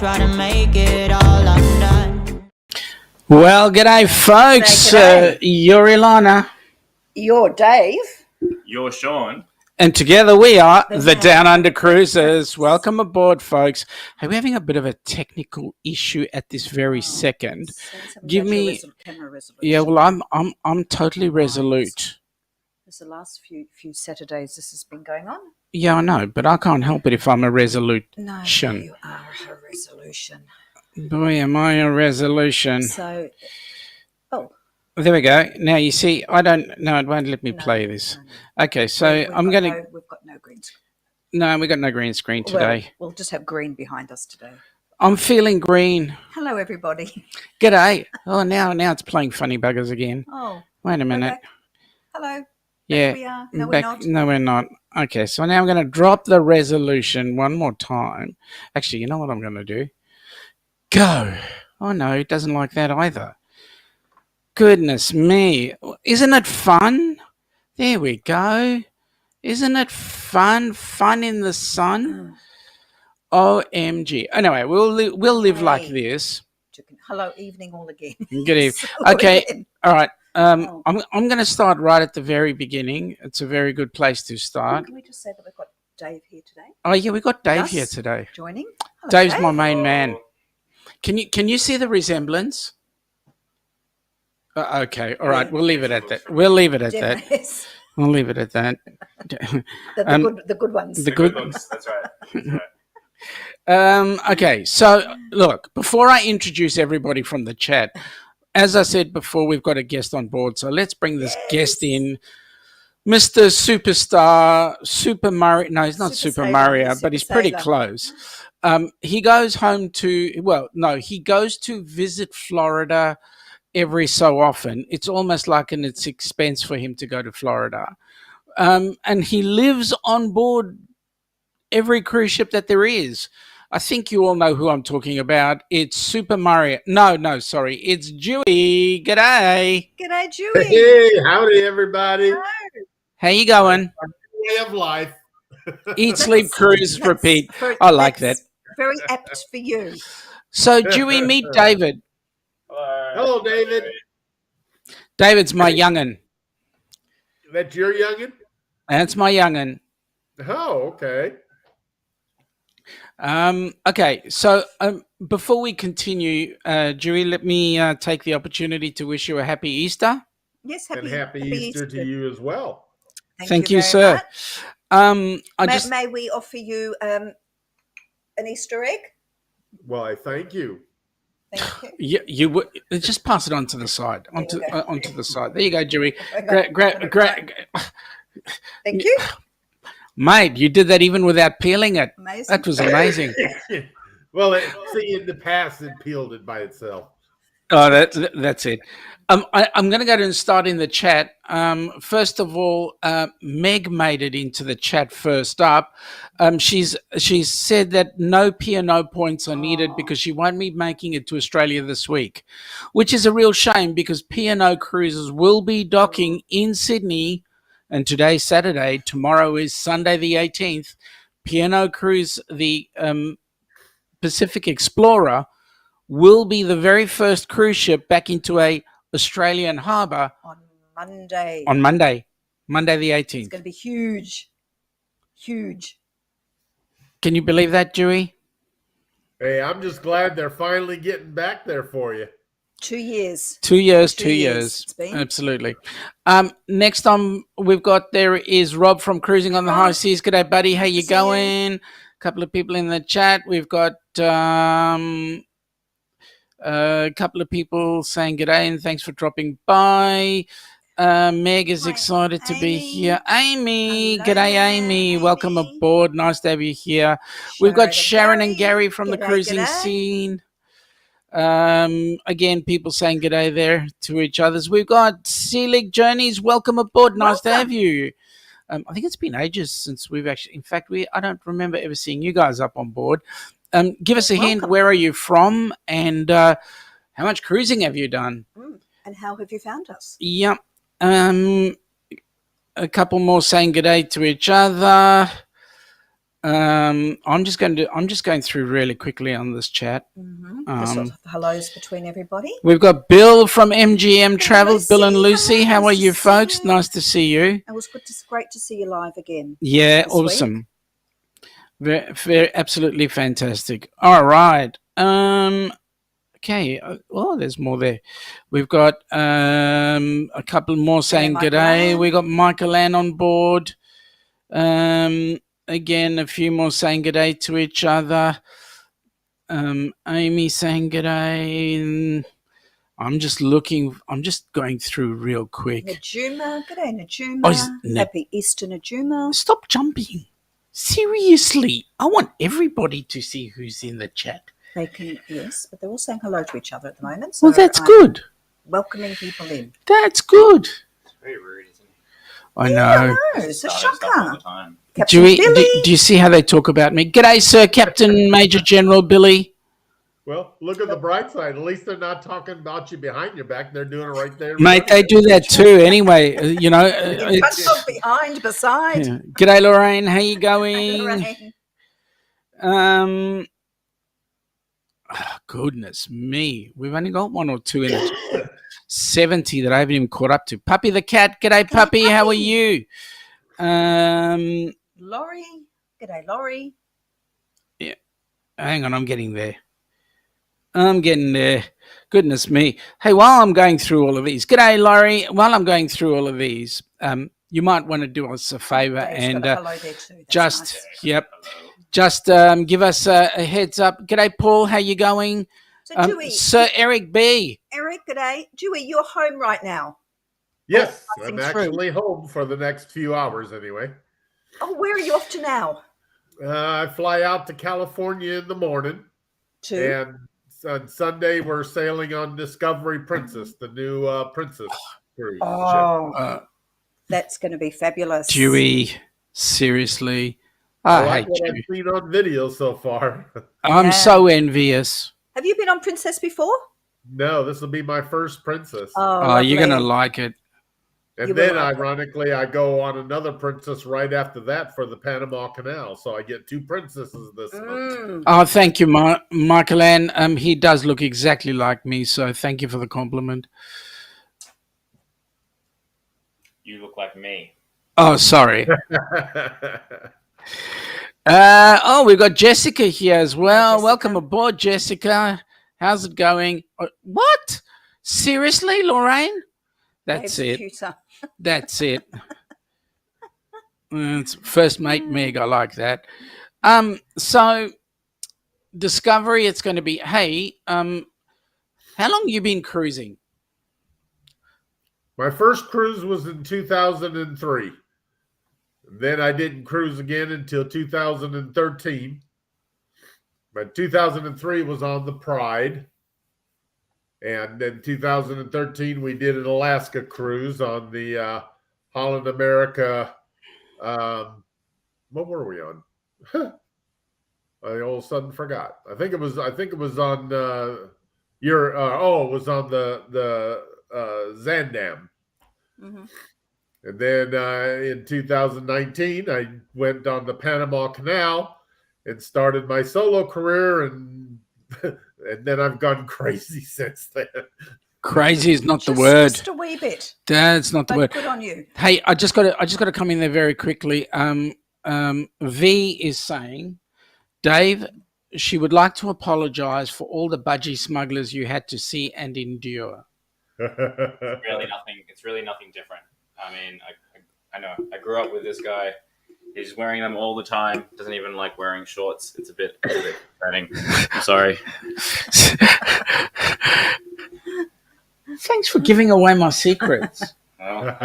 try to make it all undone. Well, g'day, folks. G'day. You're Ilana. You're Dave. You're Sean. And together we are The the Down Down Under Under Cruisers. Welcome aboard, folks. Hey, we're having a bit of a technical issue at this very second. Give me, yeah. Well, I'm totally resolute. It's the last few Saturdays this has been going on. Yeah, I know, but I can't help it if I'm a resolute. No, you are a resolution. Boy, am I a resolution. So, There we go. Now you see, I don't. No, it won't let me play this. No. Okay, so We've I'm going to. We've got no green screen. No, we got no green screen today. We'll just have green behind us today. I'm feeling green. Hello, everybody. G'day. Oh, now it's playing funny buggers again. Oh, Wait a minute. okay. Hello. Yeah. We are. No, we're not. No, we're not. Okay, so now I'm going to drop the resolution one more time. Actually, you know what I'm going to do? Go. Oh, no, it doesn't like that either. Goodness me. Isn't it fun? There we go. Isn't it fun? Fun in the sun? OMG. Anyway, we'll live like this. Hello, evening all again. Good evening. Okay, all right. I'm going to start right at the very beginning. It's a very good place to start. Can we just say that we've got Dave here today? Oh yeah, we got Dave Yes. here today. Joining. Hello, Dave's Dave. my main man. Can you see the resemblance? Okay, all right. We'll leave it at that. We'll leave it at that. Yes. We'll leave it at that. The good ones. The good ones. That's right. Okay, so look, before I introduce everybody from the chat, as I said before, we've got a guest on board. So let's bring this guest in. Mr. Superstar, Super Mario. No, he's not Super Mario, but he's pretty close. He goes home he goes to visit Florida every so often. It's almost like an expense for him to go to Florida. And he lives on board every cruise ship that there is. I think you all know who I'm talking about. It's Super Mario. No, sorry. It's Dewey. G'day. G'day, Dewey. Hey, howdy, everybody. How you going? Way of life. Eat, sleep, cruise, repeat. I like that. Very apt for you. So, Dewey, meet David. Hello, David. David's my young'un. That's your youngin'? That's my young'un. Oh, okay. Okay, so before we continue, Dewey, let me take the opportunity to wish you a happy Easter. Yes, happy Easter to you as well. Thank you, very sir. much. May we offer you an Easter egg? Well, I thank you. Thank you. You would just pass it on to the side, onto the side. There you go, Dewey. Thank you. Mate, you did that even without peeling it. Amazing. That was amazing. Well, in the past, it peeled it by itself. Oh, that's it. I'm going to go and start in the chat. First of all, Meg made it into the chat first up. She's said that no P&O points are needed because she won't be making it to Australia this week, which is a real shame because P&O cruises will be docking in Sydney. And today's Saturday, tomorrow is Sunday the 18th. P&O Cruise, the Pacific Explorer, will be the very first cruise ship back into a Australian harbour On Monday. on Monday the 18th. It's going to be huge. Huge. Can you believe that, Dewey? Hey, I'm just glad they're finally getting back there for you. 2 years. 2 years, 2 2 years. years it's been. Absolutely. Next we've got there is Rob from Cruising on the High Seas. G'day, buddy. How you going? A couple of people in the chat. We've got a couple of people saying g'day and thanks for dropping by. Meg is excited to be here. Amy, Hello, g'day, Amy. Welcome aboard. Nice to have you here. We've got Sharon and Gary from the cruising scene. Again, people saying g'day there to each others. We've got Sea League Journeys. Welcome aboard. Nice to have you. I think it's been ages since we've actually, in fact, I don't remember ever seeing you guys up on board. Give us a hint. Where are you from? And how much cruising have you done? And how have you found us? Yep. A couple more saying g'day to each other. I'm just going through really quickly on this chat. Just sort of hellos between everybody. We've got Bill from MGM Travel. Lucy, Bill and Lucy, hello, how are nice you to see folks? you. Nice to see you. It was great to see you live again. Yeah, this awesome. Very, absolutely fantastic. All right. Okay. Oh, there's more there. We've got a couple more saying Michael g'day. Ann. We got Michael Ann on board. Again, a few more saying g'day to each other. Amy saying g'day. I'm just going through real quick. Najuma, g'day Najuma. Oh, Happy Easter Najuma. Stop jumping. Seriously, I want everybody to see who's in the chat. They can, yes, but they're all saying hello to each other at the moment. So Well, that's I'm good. welcoming people in. That's good. It's very rude, isn't it? I know. It's a Starting stuff all shocker. the time. Captain Dewey, Billy. do you see how they talk about me? G'day, Sir Captain Major General Billy. Well, look at the bright side. At least they're not talking about you behind your back. They're doing it right there. Mate, they do that too anyway. In front of, behind, beside. Yeah. G'day, Lorraine. How you going? Lorraine. Oh, goodness me. We've only got one or two in it. 70 that I haven't even caught up to. Puppy the cat. G'day, Puppy. How are you? Laurie. G'day, Laurie. Yeah. Hang on, I'm getting there. Goodness me. Hey, while I'm going through all of these, g'day, Laurie. While I'm going through all of these, you might want to do us a favour and hello there too. just, nice. yep, just give us a heads up. G'day, Paul. How you going? So, Dewey, Sir Eric B. Eric, g'day. Dewey, you're home right now. Yes, Passing I'm through. actually home for the next few hours anyway. Oh, where are you off to now? I fly out to California in the morning. And on Sunday, we're sailing on Discovery Princess, the new Princess cruise ship. That's going to be fabulous. Dewey, seriously. I like what I've seen on video so far. I'm so envious. Have you been on Princess before? No, this will be my first Princess. Oh, you're going to like it. And then, ironically, I go on another Princess right after that for the Panama Canal. So I get two princesses this month. Oh, thank you, Michael Ann. He does look exactly like me, so thank you for the compliment. You look like me. Oh, sorry. We've got Jessica here as well. Jessica. Welcome aboard, Jessica. How's it going? What? Seriously, Lorraine? That's it. Computer. That's it. It's first mate Meg. I like that. So Discovery, it's going to be, hey, how long have you been cruising? My first cruise was in 2003. Then I didn't cruise again until 2013. But 2003 was on the Pride. And then 2013, we did an Alaska cruise on the Holland America. What were we on? I all of a sudden forgot. I think it was on it was on the Zandam. Mm-hmm. And then in 2019, I went on the Panama Canal and started my solo career, and then I've gone crazy since then. Crazy is not the word. Just a wee bit. That's not the word. Good on you. Hey, I just got to come in there very quickly. V is saying, Dave, she would like to apologise for all the budgie smugglers you had to see and endure. It's really nothing different. I mean, I know. I grew up with this guy. He's wearing them all the time. Doesn't even like wearing shorts. It's a bit upsetting. I'm sorry. Thanks for giving away my secrets. Well,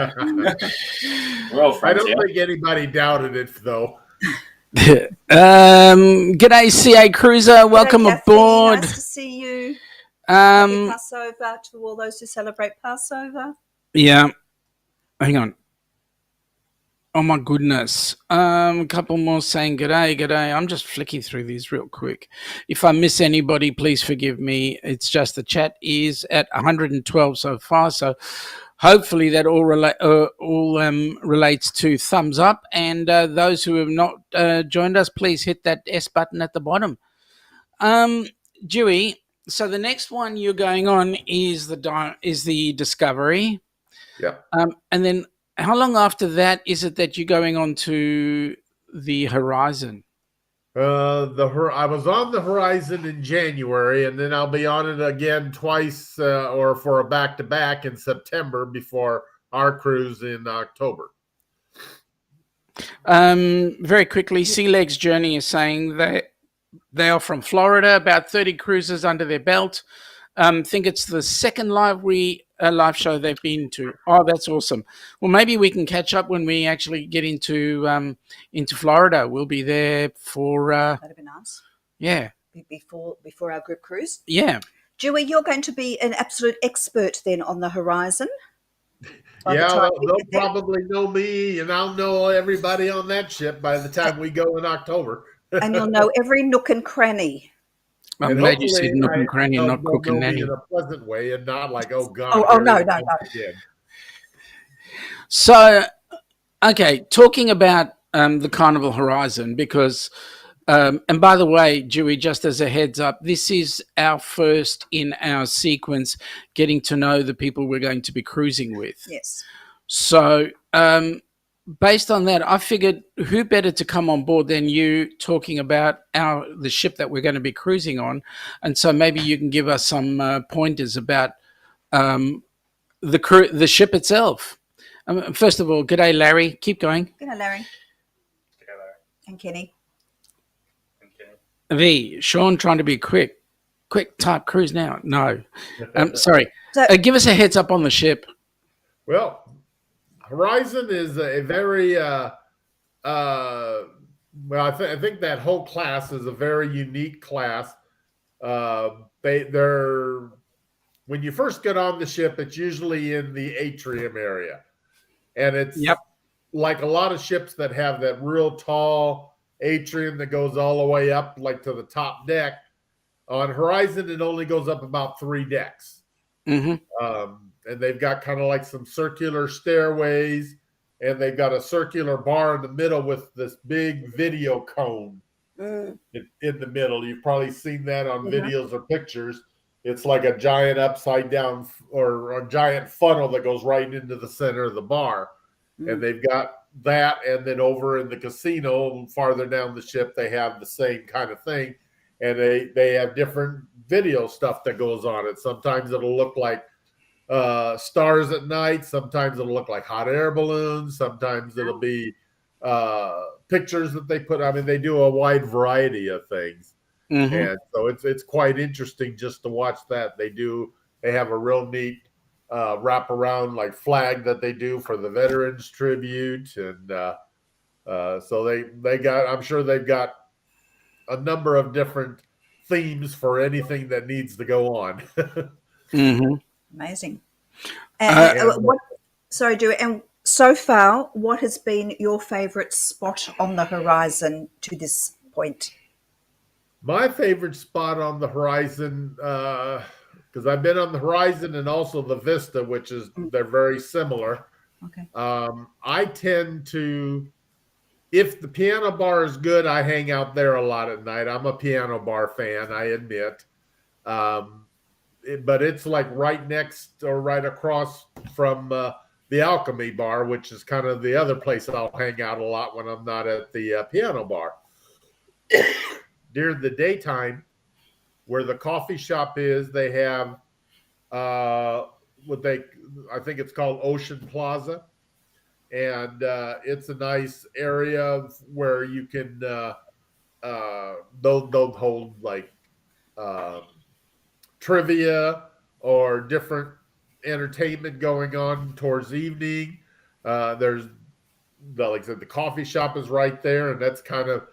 we're all friends. I don't think anybody doubted it, though. G'day, CA Cruiser. Welcome G'day, aboard. Nice to see you. Happy Passover to all those who celebrate Passover. Yeah. Hang on. Oh my goodness. A couple more saying g'day. I'm just flicking through these real quick. If I miss anybody, please forgive me. It's just the chat is at 112 so far. So hopefully that all relates to thumbs up. And those who have not joined us, please hit that S button at the bottom. Dewey, so the next one you're going on is the Discovery. Yeah. And then how long after that is it that you're going on to the Horizon? I was on the Horizon in January, and then I'll be on it again twice or for a back-to-back in September before our cruise in October. Very quickly, Sea Legs Journey is saying that they are from Florida, about 30 cruises under their belt. Think it's the second live show they've been to. Oh, that's awesome. Well, maybe we can catch up when we actually get into Florida. We'll be there for that'd be nice. Yeah. Before our group cruise. Yeah. Dewey, you're going to be an absolute expert then on the Horizon. Yeah, they'll probably know me, and I'll know everybody on that ship by the time we go in October. And you'll know every nook and cranny. I'm glad you said nook and cranny, not cook and nanny. In a pleasant way, and not like, oh God. Oh no. So, okay, talking about the Carnival Horizon, because, and by the way, Dewey, just as a heads up, this is our first in our sequence getting to know the people we're going to be cruising with. Yes. So, based on that, I figured who better to come on board than you talking about the ship that we're going to be cruising on. And so maybe you can give us some pointers about the ship itself. First of all, g'day, Larry. Keep going. G'day, Larry. G'day, Larry. And Kenny. Sean trying to be quick type cruise now. No. Sorry. So, give us a heads up on the ship. Well, Horizon is a very, I think that whole class is a very unique class. They're when you first get on the ship, it's usually in the atrium area, and it's like a lot of ships that have that real tall atrium that goes all the way up, like to the top deck. On Horizon, it only goes up about 3 decks. Mm-hmm. And they've got kind of like some circular stairways, and they've got a circular bar in the middle with this big video cone in the middle. You've probably seen that on videos or pictures. It's like a giant upside down or a giant funnel that goes right into the center of the bar. And they've got that, and then over in the casino farther down the ship, they have the same kind of thing. And they have different video stuff that goes on it. Sometimes it'll look like stars at night. Sometimes it'll look like hot air balloons. Sometimes it'll be pictures that they put. I mean, they do a wide variety of things. And so it's quite interesting just to watch that. They have a real neat wraparound like flag that they do for the Veterans Tribute. And so they got, I'm sure they've got a number of different themes for anything that needs to go on. Amazing. And Dewey, and so far, what has been your favorite spot on the Horizon to this point? My favorite spot on the Horizon, because I've been on the Horizon and also the Vista, which is, they're very similar. Okay. I tend to, if the piano bar is good, I hang out there a lot at night. I'm a piano bar fan, I admit. But it's like right next or right across from the Alchemy Bar, which is kind of the other place I'll hang out a lot when I'm not at the piano bar. During the daytime, where the coffee shop is, they have I think it's called Ocean Plaza. And it's a nice area where you can they'll hold like trivia or different entertainment going on towards evening. There's like I said, the coffee shop is right there, and that's kind of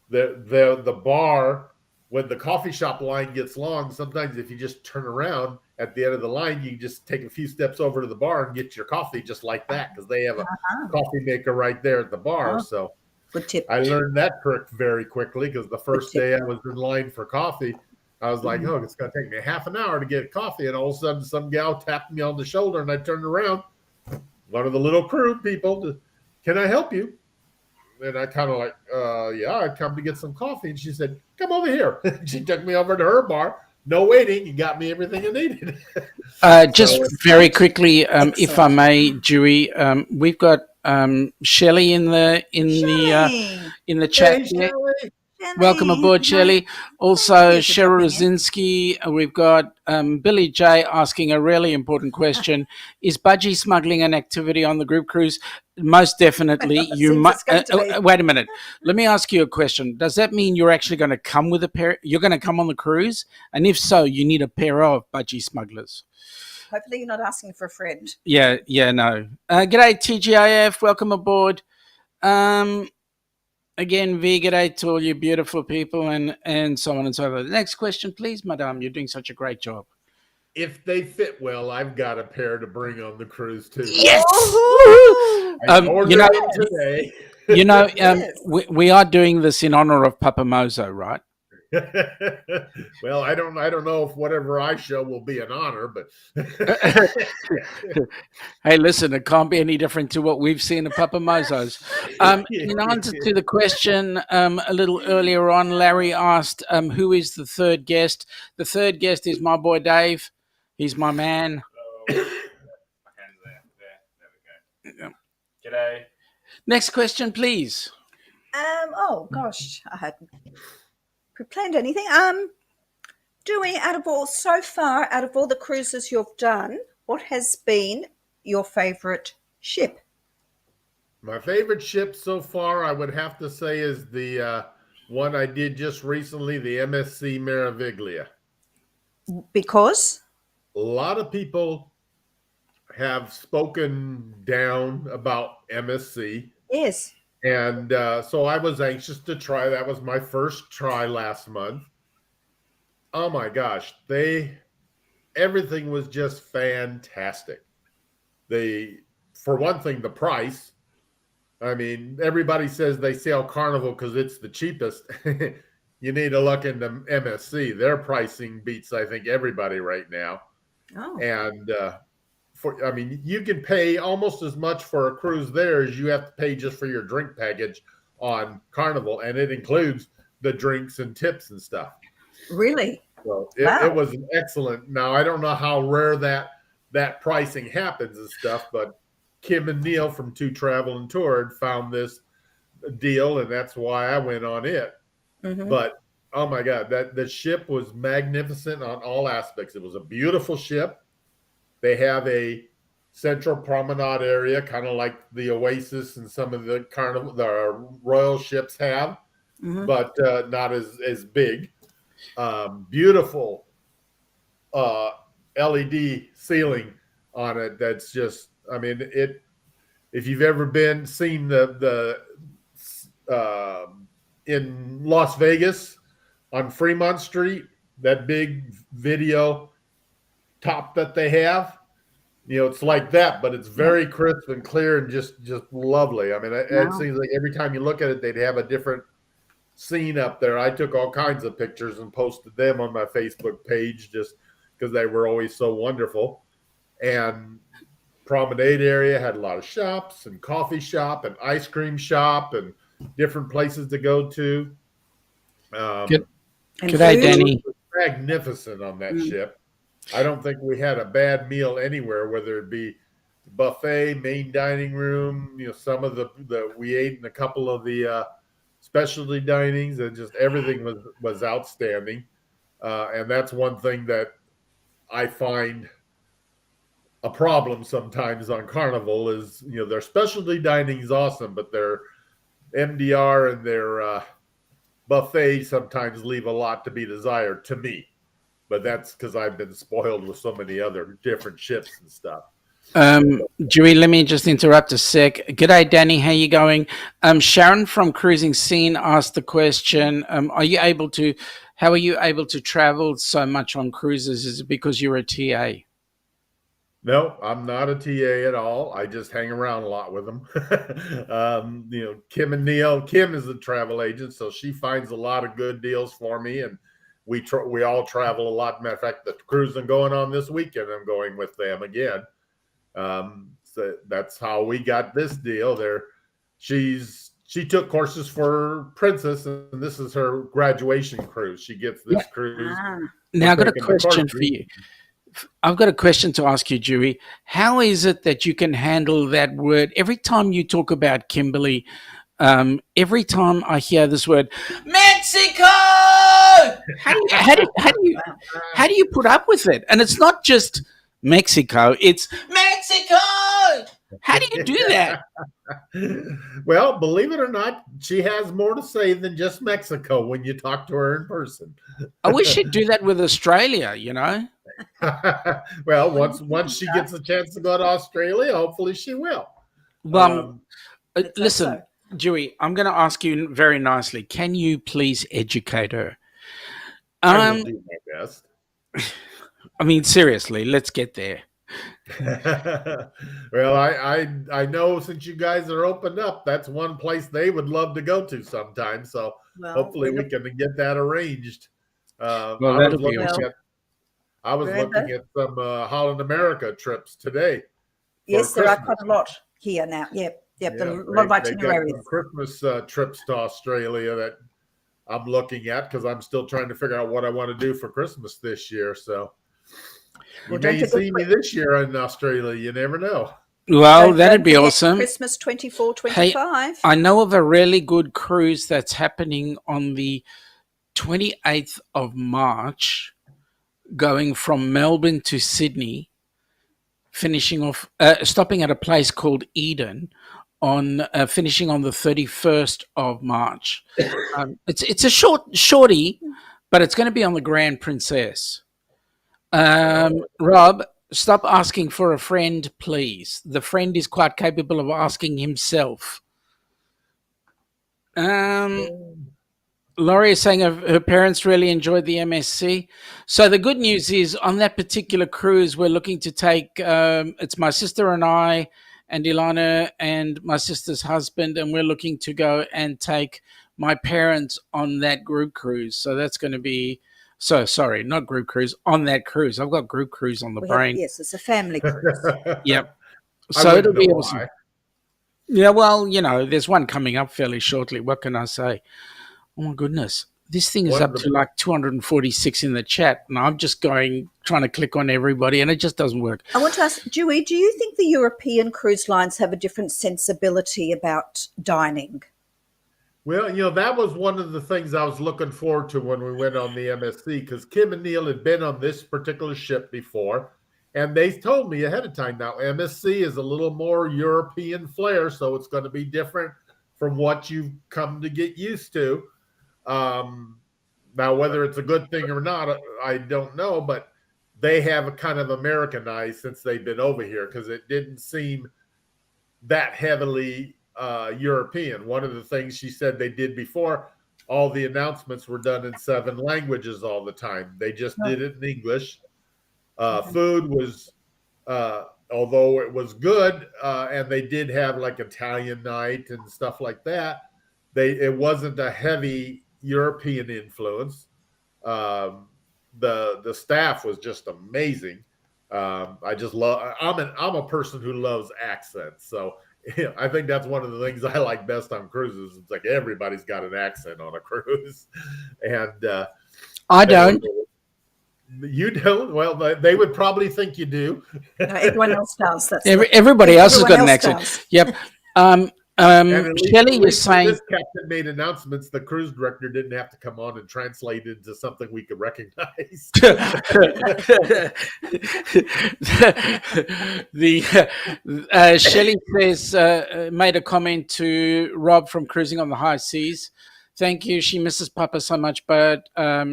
the bar when the coffee shop line gets long, sometimes if you just turn around at the end of the line, you can just take a few steps over to the bar and get your coffee just like that, because they have a coffee maker right there at the bar. So Good tip. I learned that trick very quickly, because the first day I was in line for coffee, I was like, oh, it's going to take me half an hour to get coffee. And all of a sudden, some gal tapped me on the shoulder, and I turned around. One of the little crew people, can I help you? And I kind of like, yeah, I come to get some coffee. And she said, come over here. She took me over to her bar. No waiting. You got me everything I needed. Just very quickly, if I may, Dewey, we've got Shelley in the chat. Hey, Shelley. Welcome aboard, Shelley. Also, Cheryl Rosinski. We've got Billy J asking a really important question: is budgie smuggling an activity on the group cruise? Most definitely. You might. Wait a minute. Let me ask you a question. Does that mean you're actually going to come with a pair? You're going to come on the cruise, and if so, you need a pair of budgie smugglers. Hopefully, you're not asking for a friend. Yeah, no. G'day, TGIF. Welcome aboard. Again, V, g'day to all you beautiful people, and so on and so forth. Next question, please, madame. You're doing such a great job. If they fit well, I've got a pair to bring on the cruise too. Yes. Today. We are doing this in honor of Papa Mozo, right? Well, I don't know if whatever I show will be an honor, but hey, listen, it can't be any different to what we've seen at Papa Mozo's. In answer to the question a little earlier on, Larry asked, who is the third guest? The third guest is my boy Dave. He's my man. My hand's there. There we go. G'day. Next question, please. Oh gosh, I hadn't pre-planned anything. Dewey, out of all the cruises you've done, what has been your favorite ship? My favorite ship so far, I would have to say, is the one I did just recently, the MSC Meraviglia. Because? A lot of people have spoken down about MSC. Yes. And so I was anxious to try. That was my first try last month. Oh my gosh, everything was just fantastic. For one thing, the price. I mean, everybody says they sail Carnival because it's the cheapest. You need to look into MSC. Their pricing beats, I think, everybody right now. Oh. And you can pay almost as much for a cruise there as you have to pay just for your drink package on Carnival, and it includes the drinks and tips and stuff. Really? So it was an excellent. Now I don't know how rare that pricing happens and stuff, but Kim and Neil from Two Travel and Toured found this deal, and that's why I went on it. Mm-hmm. But oh my God, the ship was magnificent on all aspects. It was a beautiful ship. They have a central promenade area, kind of like the Oasis and some of the royal ships have, but not as big. Beautiful LED ceiling on it. That's just, I mean, if you've ever seen the in Las Vegas on Fremont Street, that big video top that they have, it's like that, but it's very crisp and clear and just lovely. I mean, it seems like every time you look at it, they'd have a different scene up there. I took all kinds of pictures and posted them on my Facebook page just because they were always so wonderful. And promenade area had a lot of shops and coffee shop and ice cream shop and different places to go to. Good day, Danny. Magnificent on that ship. I don't think we had a bad meal anywhere, whether it be buffet, main dining room. Some of we ate in a couple of the specialty dinings, and just everything was outstanding. And that's one thing that I find a problem sometimes on Carnival is, their specialty dining is awesome, but their MDR and their buffet sometimes leave a lot to be desired to me. But that's because I've been spoiled with so many other different ships and stuff. Dewey, let me just interrupt a sec. G'day, Danny. How you going? Sharon from Cruising Scene asked the question, are you able to how are you able to travel so much on cruises? Is it because you're a TA? No, I'm not a TA at all. I just hang around a lot with them. Kim and Neil. Kim is a travel agent, so she finds a lot of good deals for me, and we all travel a lot. Matter of fact, the cruise I'm going on this weekend, I'm going with them again. So that's how we got this deal. She took courses for Princess, and this is her graduation cruise. She gets this cruise. Now, I've got a question for you. I've got a question to ask you, Dewey. How is it that you can handle that word? Every time you talk about Kimberly, every time I hear this word, Mexico! How do you put up with it? And it's not just Mexico, it's Mexico! How do you do that? Well, believe it or not, she has more to say than just Mexico when you talk to her in person. I wish she'd do that with Australia, Well, once she gets a chance to go to Australia, hopefully she will. Listen, Dewey, I'm going to ask you very nicely. Can you please educate her? I will do my best. I mean, seriously, let's get there. Well, I know since you guys are opened up, that's one place they would love to go to sometime. So hopefully we can get that arranged. That'll be awesome. I was looking at some Holland America trips today. Yes, there are quite a lot here now. Yep. A lot of itineraries. Got some Christmas trips to Australia that I'm looking at because I'm still trying to figure out what I want to do for Christmas this year. So you may see me this year in Australia. You never know. Well, that'd be awesome. Christmas 24-25. Hey, I know of a really good cruise that's happening on the 28th of March, going from Melbourne to Sydney, finishing off, stopping at a place called Eden, finishing on the 31st of March. It's a shorty, but it's going to be on the Grand Princess. Rob, stop asking for a friend, please. The friend is quite capable of asking himself. Laurie is saying her parents really enjoyed the MSC. So the good news is on that particular cruise, we're looking to take, it's my sister and I and Ilana and my sister's husband, and we're looking to go and take my parents on that group cruise. So that's going to be, not group cruise, on that cruise. I've got group cruise on the brain. Yes, it's a family cruise. Yep. So it'll be awesome. Why. Yeah, well, there's one coming up fairly shortly. What can I say? Oh, my goodness. This thing is up to like 246 in the chat, and I'm just trying to click on everybody, and it just doesn't work. I want to ask, Dewey, do you think the European cruise lines have a different sensibility about dining? Well, that was one of the things I was looking forward to when we went on the MSC, because Kim and Neil had been on this particular ship before, and they told me ahead of time, now MSC is a little more European flair, so it's going to be different from what you've come to get used to. Now, whether it's a good thing or not, I don't know, but they have a kind of Americanized since they've been over here, because it didn't seem that heavily European. One of the things she said they did before, all the announcements were done in 7 languages all the time. They just did it in English. Food was, although it was good, and they did have like Italian night and stuff like that, it wasn't a heavy European influence. The staff was just amazing. I just love. I'm a person who loves accents, so I think that's one of the things I like best on cruises. It's like everybody's got an accent on a cruise, and I don't. You don't? Well, they would probably think you do. No, everyone else does. Everybody else has got an accent. Does. Yep. Shelley is saying this captain made announcements. The cruise director didn't have to come on and translate it into something we could recognize. Shelley says made a comment to Rob from Cruising on the High Seas. Thank you. She misses Papa so much, but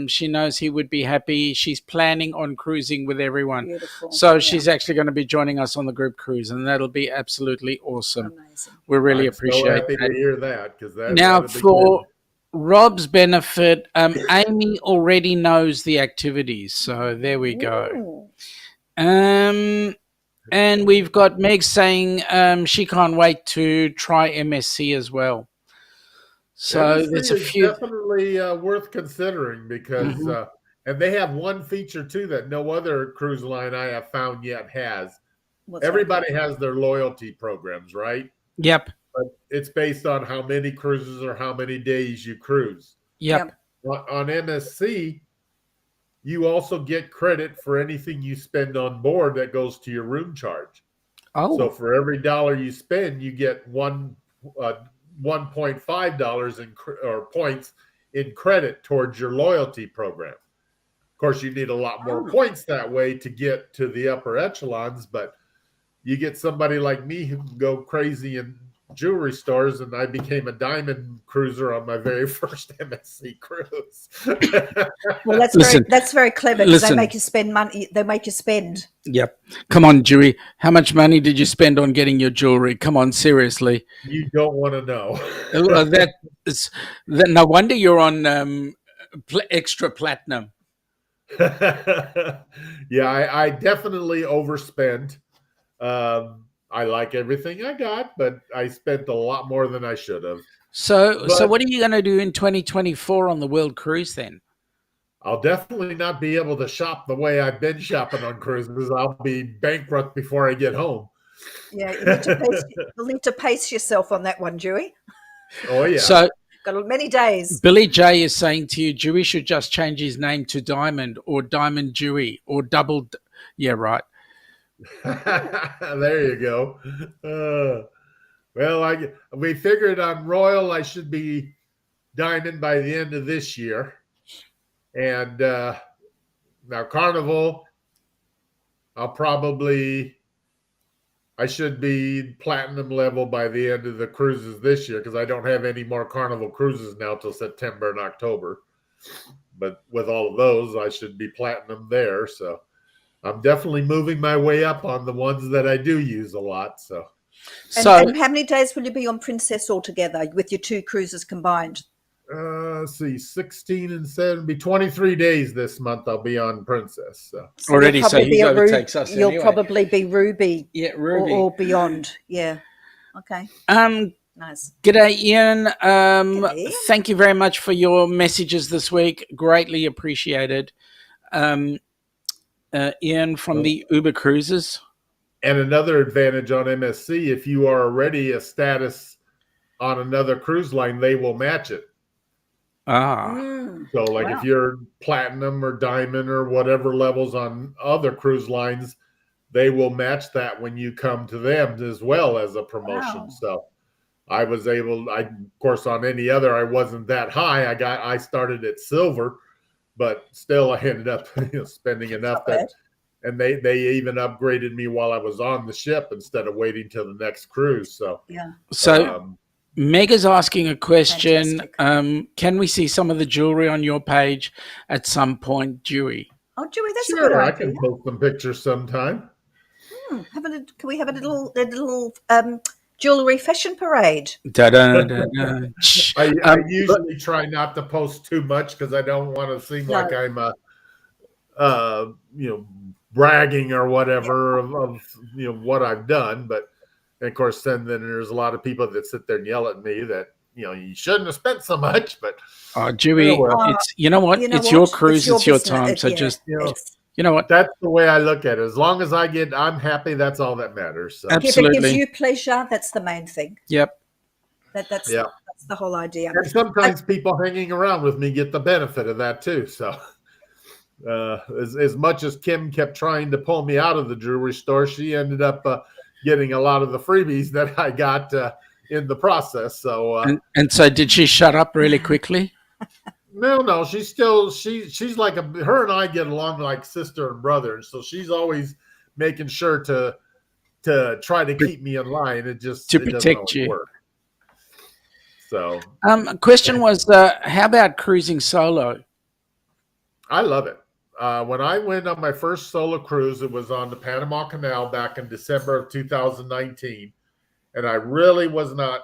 she knows he would be happy. She's planning on cruising with everyone. Beautiful. So she's actually going to be joining us on the group cruise, and that'll be absolutely awesome. Amazing. We really appreciate so happy to hear that, because now Rob's benefit, Amy already knows the activities, so there we go. Ooh. And we've got Meg saying she can't wait to try MSC as well. So MSC there's a is few. definitely worth considering because, Mhm. and they have one feature too that no other cruise line I have found yet has. What's that? Everybody has their loyalty programs, right? Yep. But it's based on how many cruises or how many days you cruise. Yep. On MSC, you also get credit for anything you spend on board that goes to your room charge. Oh. So for every dollar you spend, you get $1.5 in points in credit towards your loyalty program. Of course, you need a lot more points that way to get to the upper echelons, but you get somebody like me who can go crazy in jewelry stores, and I became a diamond cruiser on my very first MSC cruise. Well, that's very clever because they make you spend money. They make you spend. Yep. Come on, Dewey. How much money did you spend on getting your jewelry? Come on, seriously. You don't want to know. No wonder you're on extra platinum. Yeah, I definitely overspent. I like everything I got, but I spent a lot more than I should have. So what are you going to do in 2024 on the World Cruise then? I'll definitely not be able to shop the way I've been shopping on cruises. I'll be bankrupt before I get home. Yeah, you'll need to pace yourself on that one, Dewey. Oh, yeah. So got many days. Billy J is saying to you, Dewey should just change his name to Diamond or Diamond Dewey or double. Yeah, right. There you go. Well, we figured on Royal I should be Diamond by the end of this year. And now Carnival, I should be platinum level by the end of the cruises this year because I don't have any more Carnival cruises now till September and October. But with all of those, I should be platinum there. So I'm definitely moving my way up on the ones that I do use a lot. And how many days will you be on Princess altogether with your two cruises combined? Let's see, 16 and 7, be 23 days this month I'll be on Princess. So already, so he overtakes us You'll anyway. probably be Ruby. Yeah, Ruby. Or beyond. Yeah. Okay. Nice. G'day, Ian. Thank you very much for your messages this week. Greatly appreciated. Ian from the Uber Cruises. And another advantage on MSC, if you are already a status on another cruise line, they will match it. So if you're platinum or diamond or whatever levels on other cruise lines, they will match that when you come to them as well as a promotion. Wow. So I was able, of course, on any other, I wasn't that high. I started at silver, but still I ended up spending enough that, and they even upgraded me while I was on the ship instead of waiting till the next cruise. So, yeah. So Meg is asking a question. Can we see some of the jewelry on your page at some point, Dewey? Oh, Dewey, that's sure, a good idea. I can post some pictures sometime. Can we have a little jewelry fashion parade? I usually try not to post too much because I don't want to seem like I'm bragging or whatever of what I've done. But of course, then there's a lot of people that sit there and yell at me that you shouldn't have spent so much. But Dewey, it's it's your cruise, it's your time. So just you know what? That's the way I look at it. As long as I'm happy, that's all that matters. So. Absolutely. If it gives you pleasure, that's the main thing. Yep. That's the whole idea. And sometimes people hanging around with me get the benefit of that too. So as much as Kim kept trying to pull me out of the jewelry store, she ended up getting a lot of the freebies that I got in the process. So and so did she shut up really quickly? No, she's like her and I get along like sister and brother, and so she's always making sure to try to keep me in line. It protect you. Work. So, question was, how about cruising solo? I love it. When I went on my first solo cruise, it was on the Panama Canal back in December of 2019, and I really was not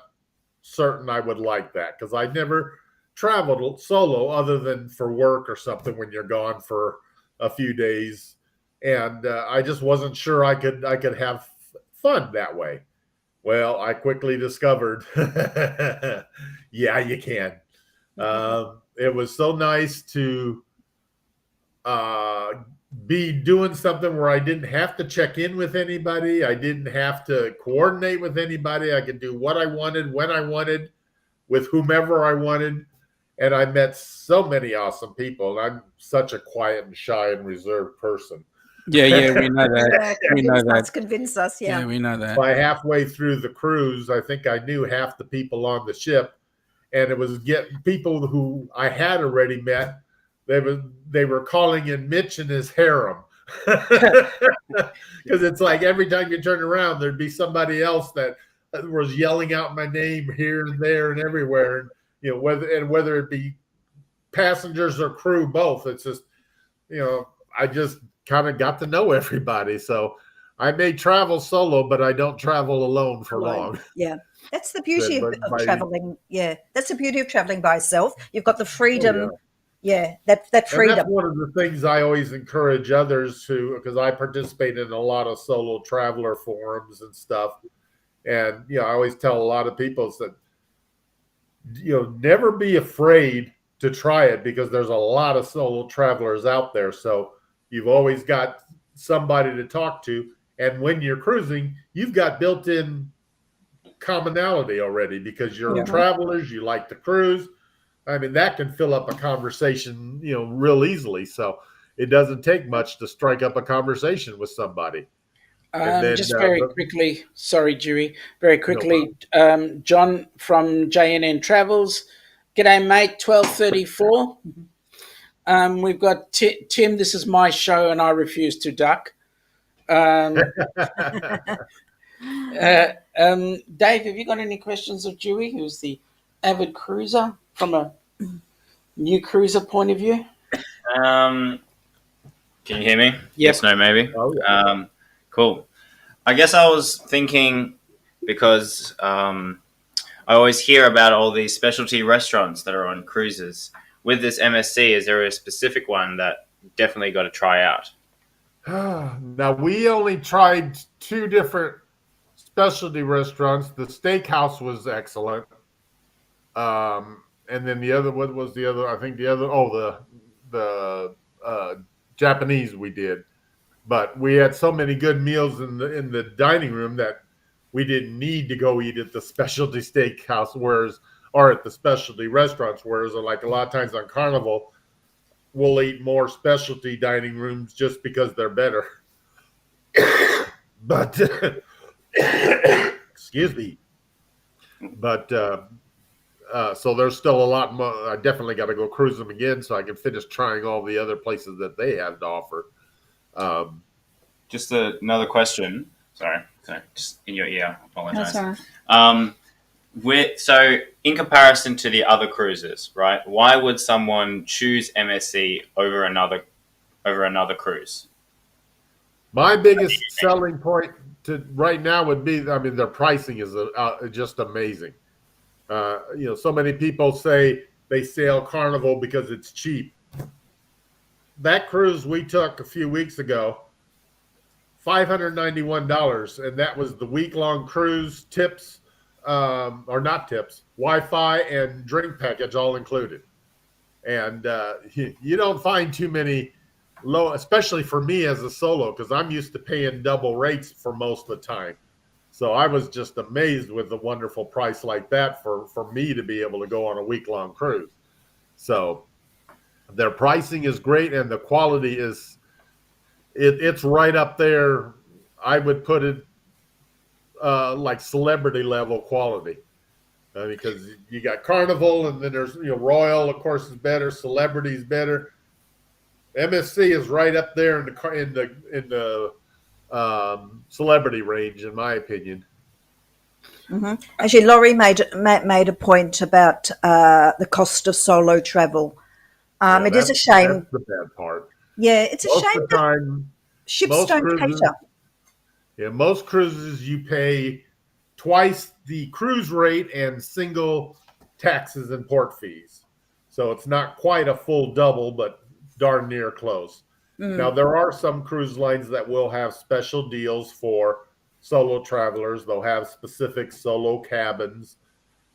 certain I would like that because I'd never traveled solo other than for work or something when you're gone for a few days, and I just wasn't sure I could have fun that way. Well, I quickly discovered, yeah, you can. It was so nice to be doing something where I didn't have to check in with anybody. I didn't have to coordinate with anybody. I could do what I wanted, when I wanted, with whomever I wanted. And I met so many awesome people. And I'm such a quiet and shy and reserved person. Yeah, we know that. We know that. Convince us, yeah. Yeah, we know that. By halfway through the cruise, I think I knew half the people on the ship. And it was getting people who I had already met. They were calling in Mitch and his harem. Because it's like every time you turn around, there'd be somebody else that was yelling out my name here and there and everywhere. And, you know, whether it be passengers or crew, both. It's just, you know, I just kind of got to know everybody. So I may travel solo, but I don't travel alone for long. Yeah. That's the beauty of traveling. Yeah. That's the beauty of traveling by yourself. You've got the freedom. Oh, yeah. That freedom. And that's one of the things I always encourage others to, because I participate in a lot of solo traveler forums and stuff. And, you know, I always tell a lot of people that, you know, never be afraid to try it, because there's a lot of solo travelers out there. So you've always got somebody to talk to. And when you're cruising, you've got built-in commonality already, because you're travelers, you like to cruise. I mean, that can fill up a conversation, you know, real easily. So it doesn't take much to strike up a conversation with somebody. Then, just very quickly, sorry, Dewey, very quickly, John from JNN Travels. G'day, mate, 1234. We've got Tim, this is my show and I refuse to duck. Dave, have you got any questions of Dewey, who's the avid cruiser from a new cruiser point of view? Can you hear me? Yep. Yes, no, maybe. Oh, yeah. Cool. I guess I was thinking, because I always hear about all these specialty restaurants that are on cruises. With this MSC, is there a specific one that definitely got to try out? Now, we only tried 2 different specialty restaurants. The steakhouse was excellent. And then the other, what was the other? I think the other, the Japanese we did. But we had so many good meals in the dining room that we didn't need to go eat at the specialty steakhouse, or at the specialty restaurants. Whereas, like a lot of times on Carnival, we'll eat more specialty dining rooms just because they're better. But excuse me. But so there's still a lot more. I definitely got to go cruise them again so I can finish trying all the other places that they have to offer. Just another question. Sorry, just in your ear. I apologize. That's all right. So in comparison to the other cruises, right? Why would someone choose MSC over another cruise? My biggest selling point to right now would be, I mean, their pricing is just amazing. You know, so many people say they sail Carnival because it's cheap. That cruise we took a few weeks ago, $591, and that was the week-long cruise, tips, or not tips, Wi-Fi and drink package all included. And you don't find too many low, especially for me as a solo, because I'm used to paying double rates for most of the time. So I was just amazed with a wonderful price like that for me to be able to go on a week-long cruise. So their pricing is great, and the quality is it's right up there. I would put it like celebrity level quality, because you got Carnival, and then there's, you know, Royal, of course, is better. Celebrity is better. MSC is right up there in the celebrity range, in my opinion. Mm-hmm. Actually, Laurie made a point about the cost of solo travel. It is a shame. That's the bad part. Yeah, it's a shame Of the time, ships don't cater. Yeah, most cruises you pay twice the cruise rate and single taxes and port fees. So it's not quite a full double, but darn near close. Now, there are some cruise lines that will have special deals for solo travelers. They'll have specific solo cabins,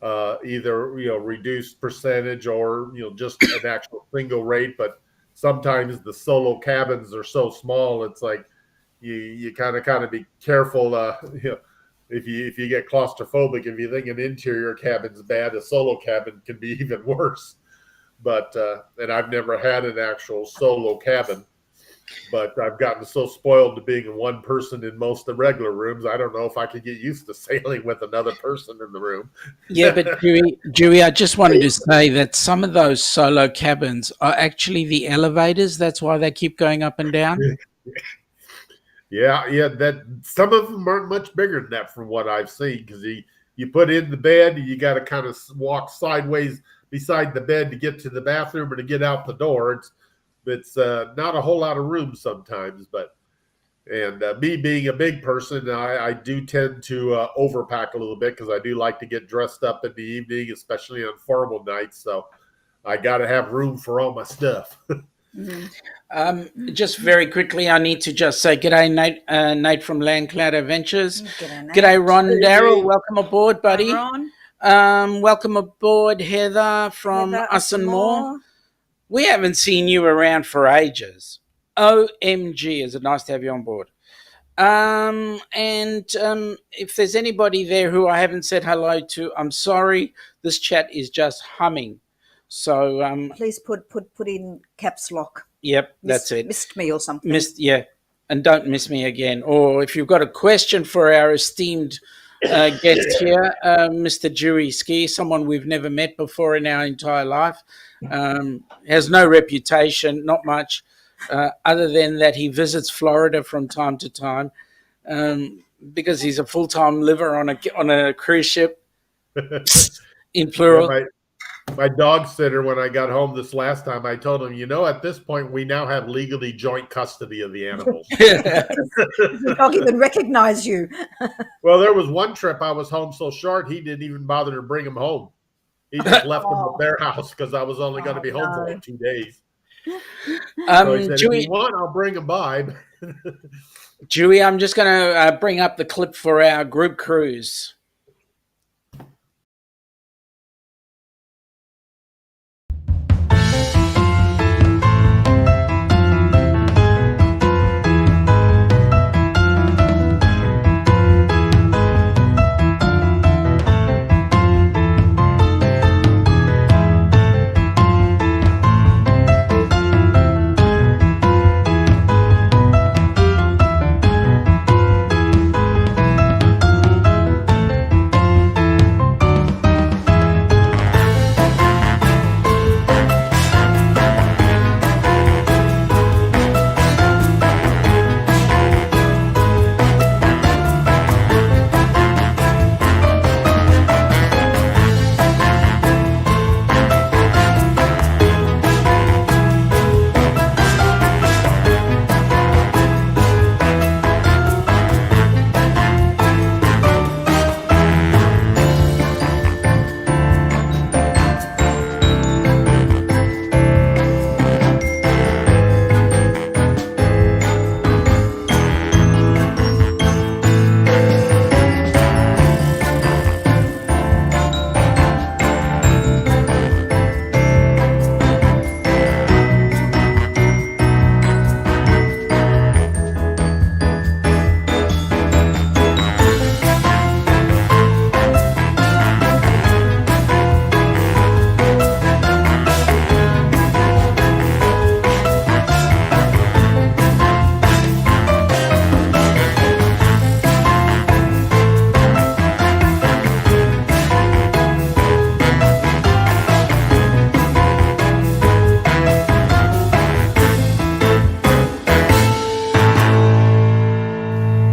either reduced percentage or just an actual single rate. But sometimes the solo cabins are so small, it's like you kind of be careful. If you get claustrophobic, if you think an interior cabin's bad, a solo cabin can be even worse. But and I've never had an actual solo cabin. But I've gotten so spoiled to being one person in most of the regular rooms. I don't know if I could get used to sailing with another person in the room. Yeah, but Dewey, I just wanted to say that some of those solo cabins are actually the elevators. That's why they keep going up and down. Yeah. That some of them aren't much bigger than that from what I've seen, because you put in the bed, and you got to kind of walk sideways beside the bed to get to the bathroom or to get out the door. It's not a whole lot of room sometimes, and me being a big person, I do tend to overpack a little bit, because I do like to get dressed up in the evening, especially on formal nights. So I got to have room for all my stuff. Just very quickly, I need to just say g'day, Nate. Nate from Landcloud Adventures. G'day, G'day, Ron Hey, Darrell. Nate. Welcome aboard, buddy. Ron, Welcome aboard, Heather from Heather, Us and More. We haven't seen you around for ages. OMG, is it nice to have you on board. If there's anybody there who I haven't said hello to, I'm sorry. This chat is just humming. So please put in caps lock. Yep, that's it. Missed me or something. And don't miss me again. Or if you've got a question for our esteemed guest here, Mr. Dewey Ski, someone we've never met before in our entire life, has no reputation, not much, other than that he visits Florida from time to time, because he's a full-time liver on a cruise ship, in plural. Yeah, my dog sitter, when I got home this last time, I told him, at this point, we now have legally joint custody of the animals. The dog even recognize you. Well, there was one trip I was home so short, he didn't even bother to bring him home. He just left them at their house, because I was only going to be home for like 2 days. So he said, Dewey, if you want, I'll bring them by. Dewey, I'm just going to bring up the clip for our group cruise.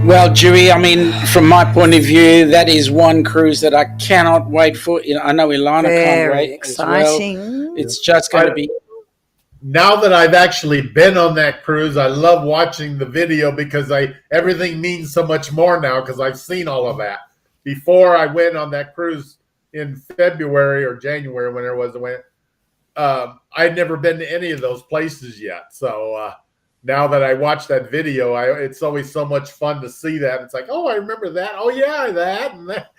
Well, Dewey, I mean, from my point of view, that is one cruise that I cannot wait for. I know Ilana can't wait. Exciting. As well. It's just going to be. Now that I've actually been on that cruise, I love watching the video, because everything means so much more now, because I've seen all of that. Before I went on that cruise in February or January, whenever it was, I'd never been to any of those places yet. So now that I watched that video, it's always so much fun to see that. It's like, oh, I remember that. Oh, yeah, that and that.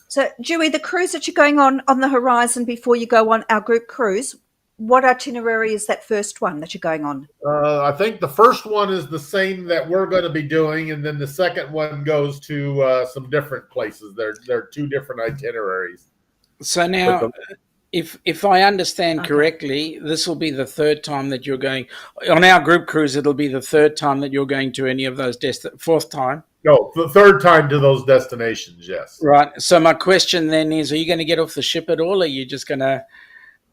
So, Dewey, the cruise that you're going on the Horizon before you go on our group cruise, what itinerary is that first one that you're going on? I think the first one is the same that we're going to be doing, and then the second one goes to some different places. They're two different itineraries. So now, if I understand correctly, this will be the third time that you're going on our group cruise. It'll be the third time that you're going to any of those fourth time. No, the third time to those destinations. Yes. Right. So my question then is: are you going to get off the ship at all? Or are you just going to?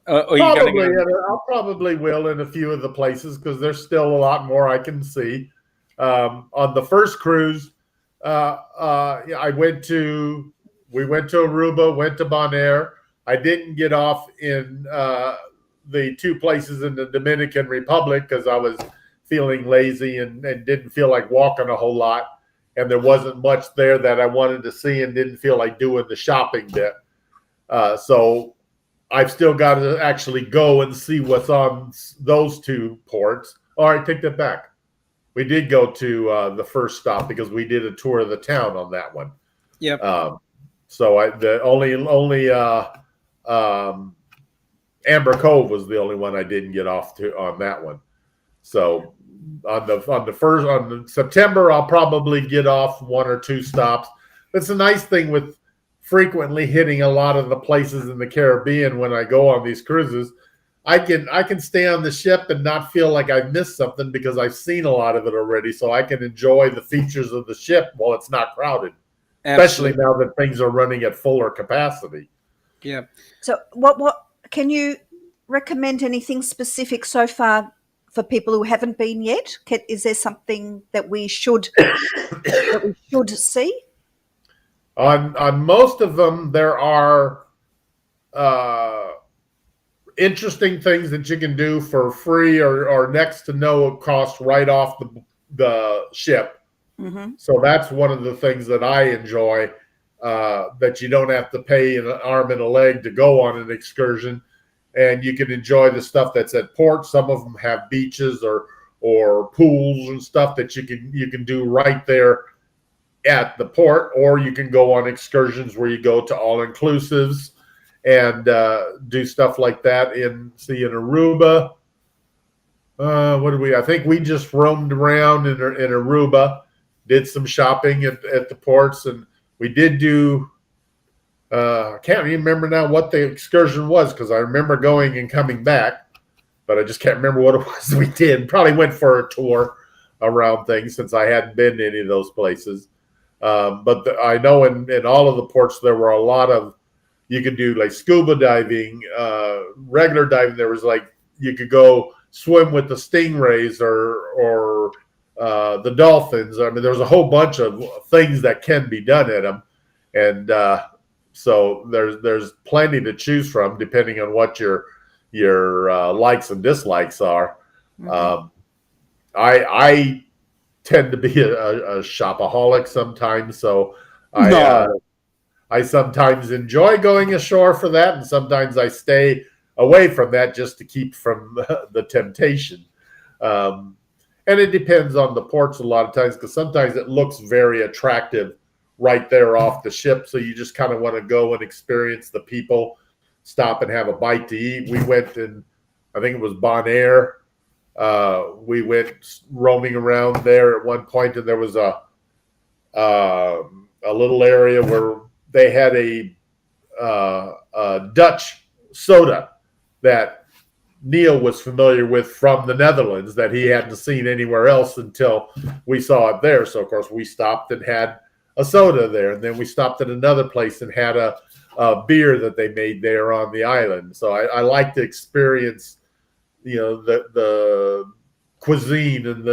Probably, I'll probably will in a few of the places because there's still a lot more I can see. On the first cruise, we went to Aruba, went to Bonaire. I didn't get off in the two places in the Dominican Republic because I was feeling lazy and didn't feel like walking a whole lot, and there wasn't much there that I wanted to see and didn't feel like doing the shopping bit. So I've still got to actually go and see what's on those two ports. All right, take that back. We did go to the first stop because we did a tour of the town on that one. Yep. So the only Amber Cove was the only one I didn't get off to on that one. So on September, I'll probably get off one or two stops. That's a nice thing with frequently hitting a lot of the places in the Caribbean when I go on these cruises. I can stay on the ship and not feel like I've missed something because I've seen a lot of it already. So I can enjoy the features of the ship while it's not crowded, especially now that things are running at fuller capacity. Yeah. So what can you recommend anything specific so far for people who haven't been yet? Is there something that we should see? On most of them, there are interesting things that you can do for free or next to no cost right off the ship. Mm-hmm. So that's one of the things that I enjoy, that you don't have to pay an arm and a leg to go on an excursion, and you can enjoy the stuff that's at port. Some of them have beaches or pools and stuff that you can do right there at the port, or you can go on excursions where you go to all-inclusives and do stuff like that in Aruba. I think we just roamed around in Aruba, did some shopping at the ports, and we did do, I can't even remember now what the excursion was because I remember going and coming back, but I just can't remember what it was we did. Probably went for a tour around things since I hadn't been to any of those places. But I know in all of the ports there were a lot of, you could do like scuba diving, regular diving. There was like, you could go swim with the stingrays or the dolphins. I mean, there's a whole bunch of things that can be done at them. And so there's plenty to choose from depending on what your likes and dislikes are. Mm-hmm. I tend to be a shopaholic sometimes, so I sometimes enjoy going ashore for that, and sometimes I stay away from that just to keep from the temptation. And it depends on the ports a lot of times because sometimes it looks very attractive right there off the ship, so you just kind of want to go and experience the people, stop and have a bite to eat. We went in, I think it was Bonaire. We went roaming around there at one point, and there was a little area where they had a Dutch soda that Neil was familiar with from the Netherlands that he hadn't seen anywhere else until we saw it there. So, of course, we stopped and had a soda there. And then we stopped at another place and had a beer that they made there on the island. So I like to experience, the cuisine and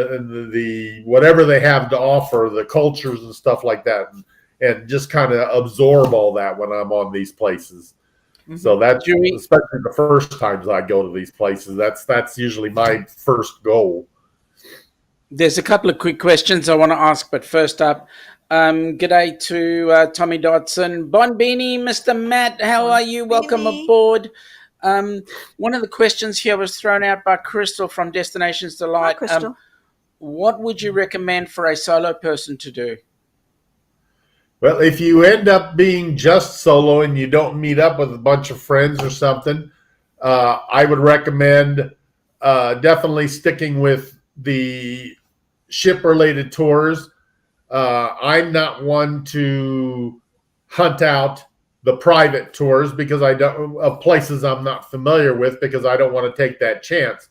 the whatever they have to offer, the cultures and stuff like that, and just kind of absorb all that when I'm on these places. Mm-hmm. So that's especially the first times I go to these places. That's usually my first goal. There's a couple of quick questions I want to ask, but first up, g'day to Tommy Dodson, Bon Beanie, Mr. Matt. How are you? Welcome aboard. One of the questions here was thrown out by Crystal from Destinations Hi, Delight. Crystal. What would you recommend for a solo person to do? Well, if you end up being just solo and you don't meet up with a bunch of friends or something, I would recommend definitely sticking with the ship-related tours. I'm not one to hunt out the private tours because I don't of places I'm not familiar with because I don't want to take that chance.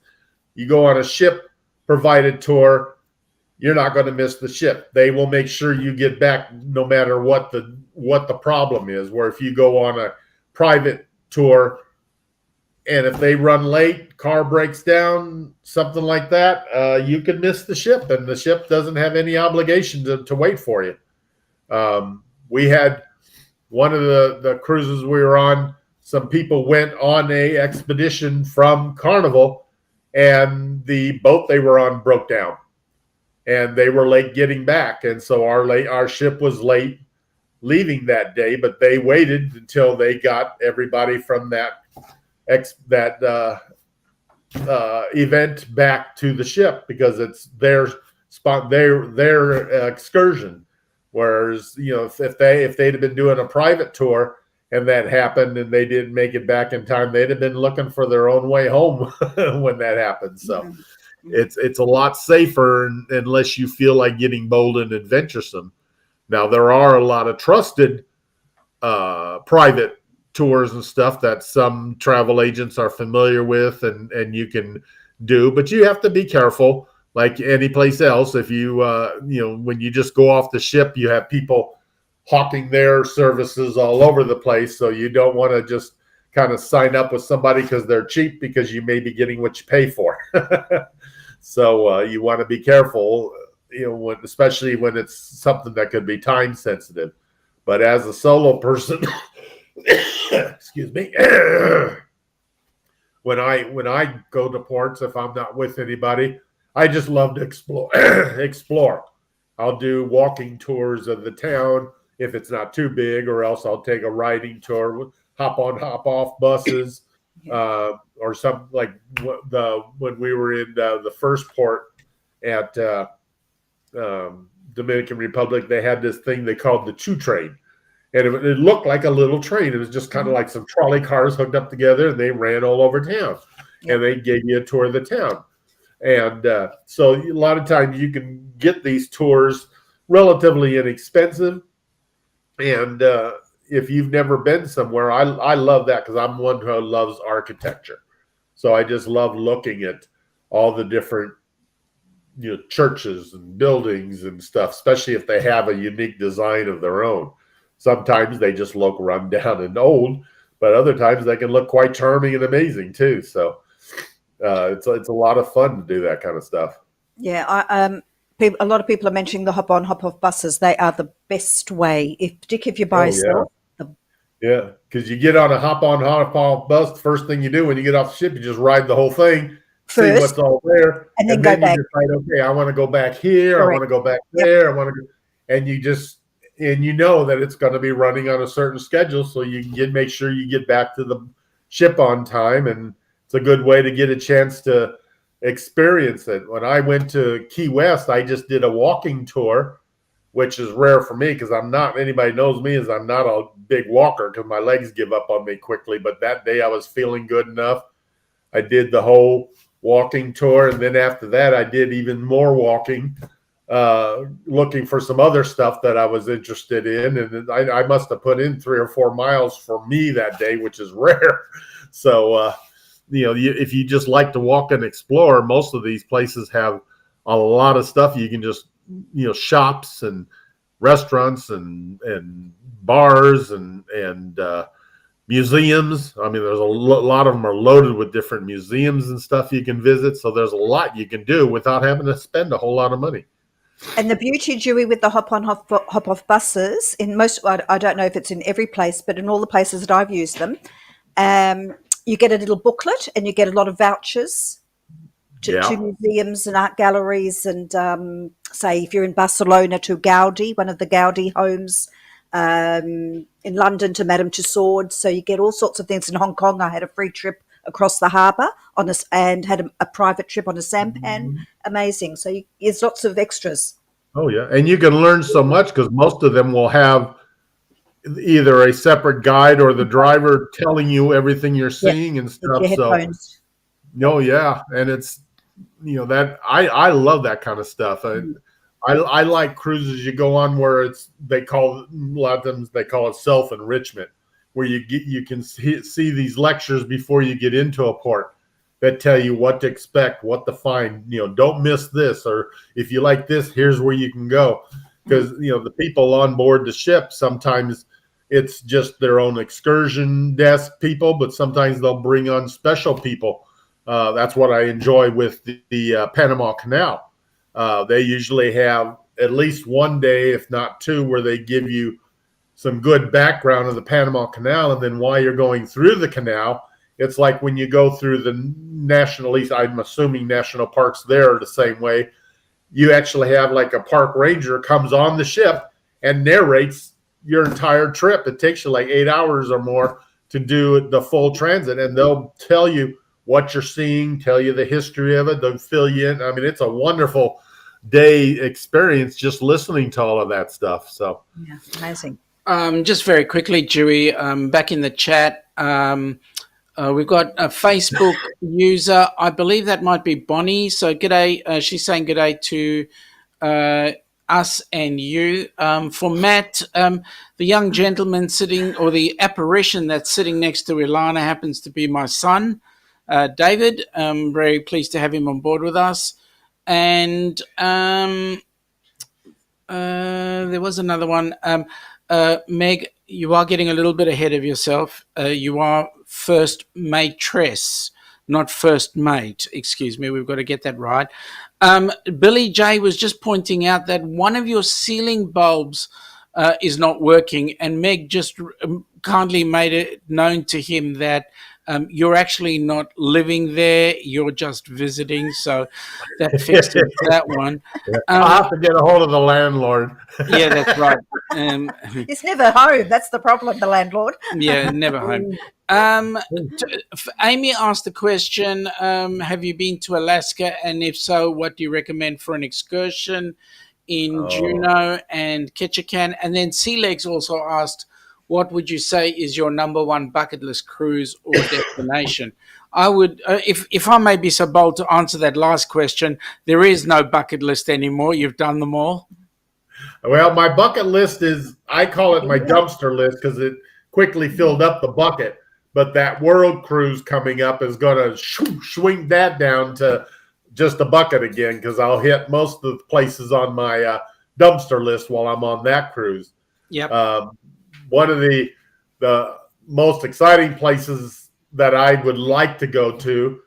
You go on a ship-provided tour, you're not going to miss the ship. They will make sure you get back no matter what the problem is. Where if you go on a private tour and if they run late, car breaks down, something like that, you can miss the ship, and the ship doesn't have any obligation to wait for you. We had one of the cruises we were on, some people went on a expedition from Carnival, and the boat they were on broke down. And they were late getting back, and so our ship was late leaving that day. But they waited until they got everybody from that event back to the ship because it's their spot, their excursion. Whereas if they'd have been doing a private tour and that happened and they didn't make it back in time, they'd have been looking for their own way home when that happened. So. Mm-hmm. It's a lot safer unless you feel like getting bold and adventuresome. Now, there are a lot of trusted private tours and stuff that some travel agents are familiar with and you can do, but you have to be careful like any place else. If you, when you just go off the ship, you have people hawking their services all over the place. So you don't want to just kind of sign up with somebody because they're cheap because you may be getting what you pay for. So you want to be careful, especially when it's something that could be time sensitive. But as a solo person, excuse me, when I go to ports, if I'm not with anybody, I just love to explore. I'll do walking tours of the town if it's not too big, or else I'll take a riding tour, hop on, hop off buses. Or something like when we were in the first port at Dominican Republic, they had this thing they called the chew train, and it looked like a little train. It was just kind of like some trolley cars hooked up together, and they ran all over town, and they gave you a tour of the town. And so a lot of times you can get these tours relatively inexpensive, and if you've never been somewhere, I love that because I'm one who loves architecture. So I just love looking at all the different, churches and buildings and stuff, especially if they have a unique design of their own. Sometimes they just look run down and old, but other times they can look quite charming and amazing too. So it's a lot of fun to do that kind of stuff. Yeah, a lot of people are mentioning the hop on, hop off buses. They are the best way, particularly if you're by yourself. Yeah, because you get on a hop on, hop off bus. The first thing you do when you get off the ship, you just ride the whole thing, see what's all there, and then go back. You decide, okay, I want to go back here. Correct. I want to go back there. I want to, and you know that it's going to be running on a certain schedule, so you can make sure you get back to the ship on time, and it's a good way to get a chance to experience it. When I went to Key West, I just did a walking tour, which is rare for me because anybody knows me as I'm not a big walker because my legs give up on me quickly. But that day I was feeling good enough. I did the whole walking tour. And then after that, I did even more walking, looking for some other stuff that I was interested in. And I must have put in 3 or 4 miles for me that day, which is rare. So, if you just like to walk and explore, most of these places have a lot of stuff you can just, shops and restaurants and bars and museums. I mean, there's a lot of them are loaded with different museums and stuff you can visit. So there's a lot you can do without having to spend a whole lot of money. And the beauty, Dewey, with the hop on, hop off buses, in most, I don't know if it's in every place, but in all the places that I've used them, you get a little booklet and you get a lot of vouchers to museums and art galleries, and say if you're in Barcelona, to Gaudi, one of the Gaudi homes, In London to Madame Tussauds. So you get all sorts of things. In Hong Kong, I had a free trip across the harbour and had a private trip on a sampan. Amazing. So there's lots of extras. Oh, yeah. And you can learn so much because most of them will have either a separate guide or the driver telling you everything you're seeing and stuff. Headphones. No, yeah. And it's, that I love that kind of stuff. I like cruises you go on where a lot of times they call it self-enrichment, where you can see these lectures before you get into a port that tell you what to expect, what to find. Don't miss this, or if you like this, here's where you can go. Because the people on board the ship, sometimes it's just their own excursion desk people, but sometimes they'll bring on special people. That's what I enjoy with the Panama Canal. They usually have at least one day, if not two, where they give you some good background of the Panama Canal. And then while you're going through the canal, it's like when you go through the I'm assuming national parks there are the same way. You actually have like a park ranger comes on the ship and narrates your entire trip. It takes you like 8 hours or more to do the full transit. And they'll tell you what you're seeing, tell you the history of it. They'll fill you in. I mean, it's a wonderful day experience just listening to all of that stuff. So yeah, amazing. Just very quickly, Dewey, back in the chat, we've got a Facebook user. I believe that might be Bonnie. So g'day. She's saying g'day to us and you. For Matt, the young gentleman sitting, or the apparition that's sitting next to Ilana, happens to be my son, David. I'm very pleased to have him on board with us. And there was another one. Meg, you are getting a little bit ahead of yourself. You are first maitress, not first mate. Excuse me. We've got to get that right. Billy J was just pointing out that one of your ceiling bulbs is not working, and Meg just kindly made it known to him that you're actually not living there, you're just visiting, so that fixes that one. I'll have to get a hold of the landlord. Yeah, that's right. He's never home. That's the problem, the landlord. Yeah, never home. Amy asked the question, have you been to Alaska? And if so, what do you recommend for an excursion in Juneau and Ketchikan? And then Sea Legs also asked, what would you say is your number one bucket list cruise or destination? I would, if I may be so bold to answer that last question, there is no bucket list anymore. You've done them all. Well, my bucket list I call it my dumpster list because it quickly filled up the bucket. But that world cruise coming up is going to swing that down to just a bucket again, because I'll hit most of the places on my dumpster list while I'm on that cruise. Yep. One of the most exciting places that I would like to go to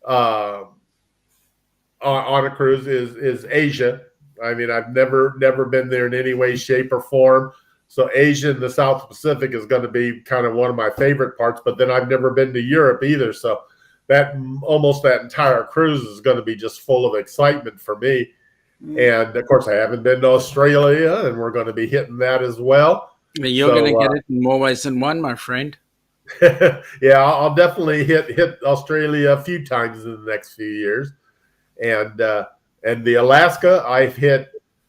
on a cruise is Asia. I mean, I've never been there in any way, shape, or form. So Asia and the South Pacific is going to be kind of one of my favorite parts. But then I've never been to Europe either. So that entire cruise is going to be just full of excitement for me. And of course, I haven't been to Australia, and we're going to be hitting that as well. You're going to get it in more ways than one, my friend. Yeah, I'll definitely hit Australia a few times in the next few years, and the Alaska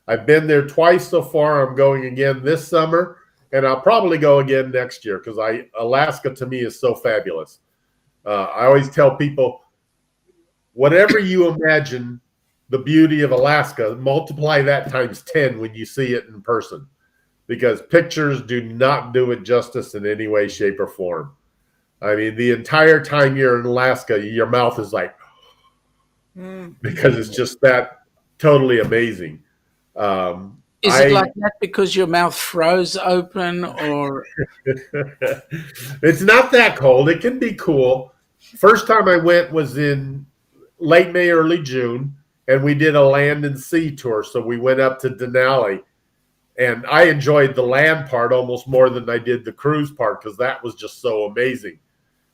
I've been there twice so far. I'm going again this summer, and I'll probably go again next year because Alaska to me is so fabulous. I always tell people, whatever you imagine the beauty of Alaska, multiply that times 10 when you see it in person. Because pictures do not do it justice in any way, shape, or form. I mean, the entire time you're in Alaska, your mouth is like, because it's just that totally amazing. Is it like that because your mouth froze open, or? It's not that cold. It can be cool. First time I went was in late May, early June, and we did a land and sea tour. So we went up to Denali. And I enjoyed the land part almost more than I did the cruise part because that was just so amazing.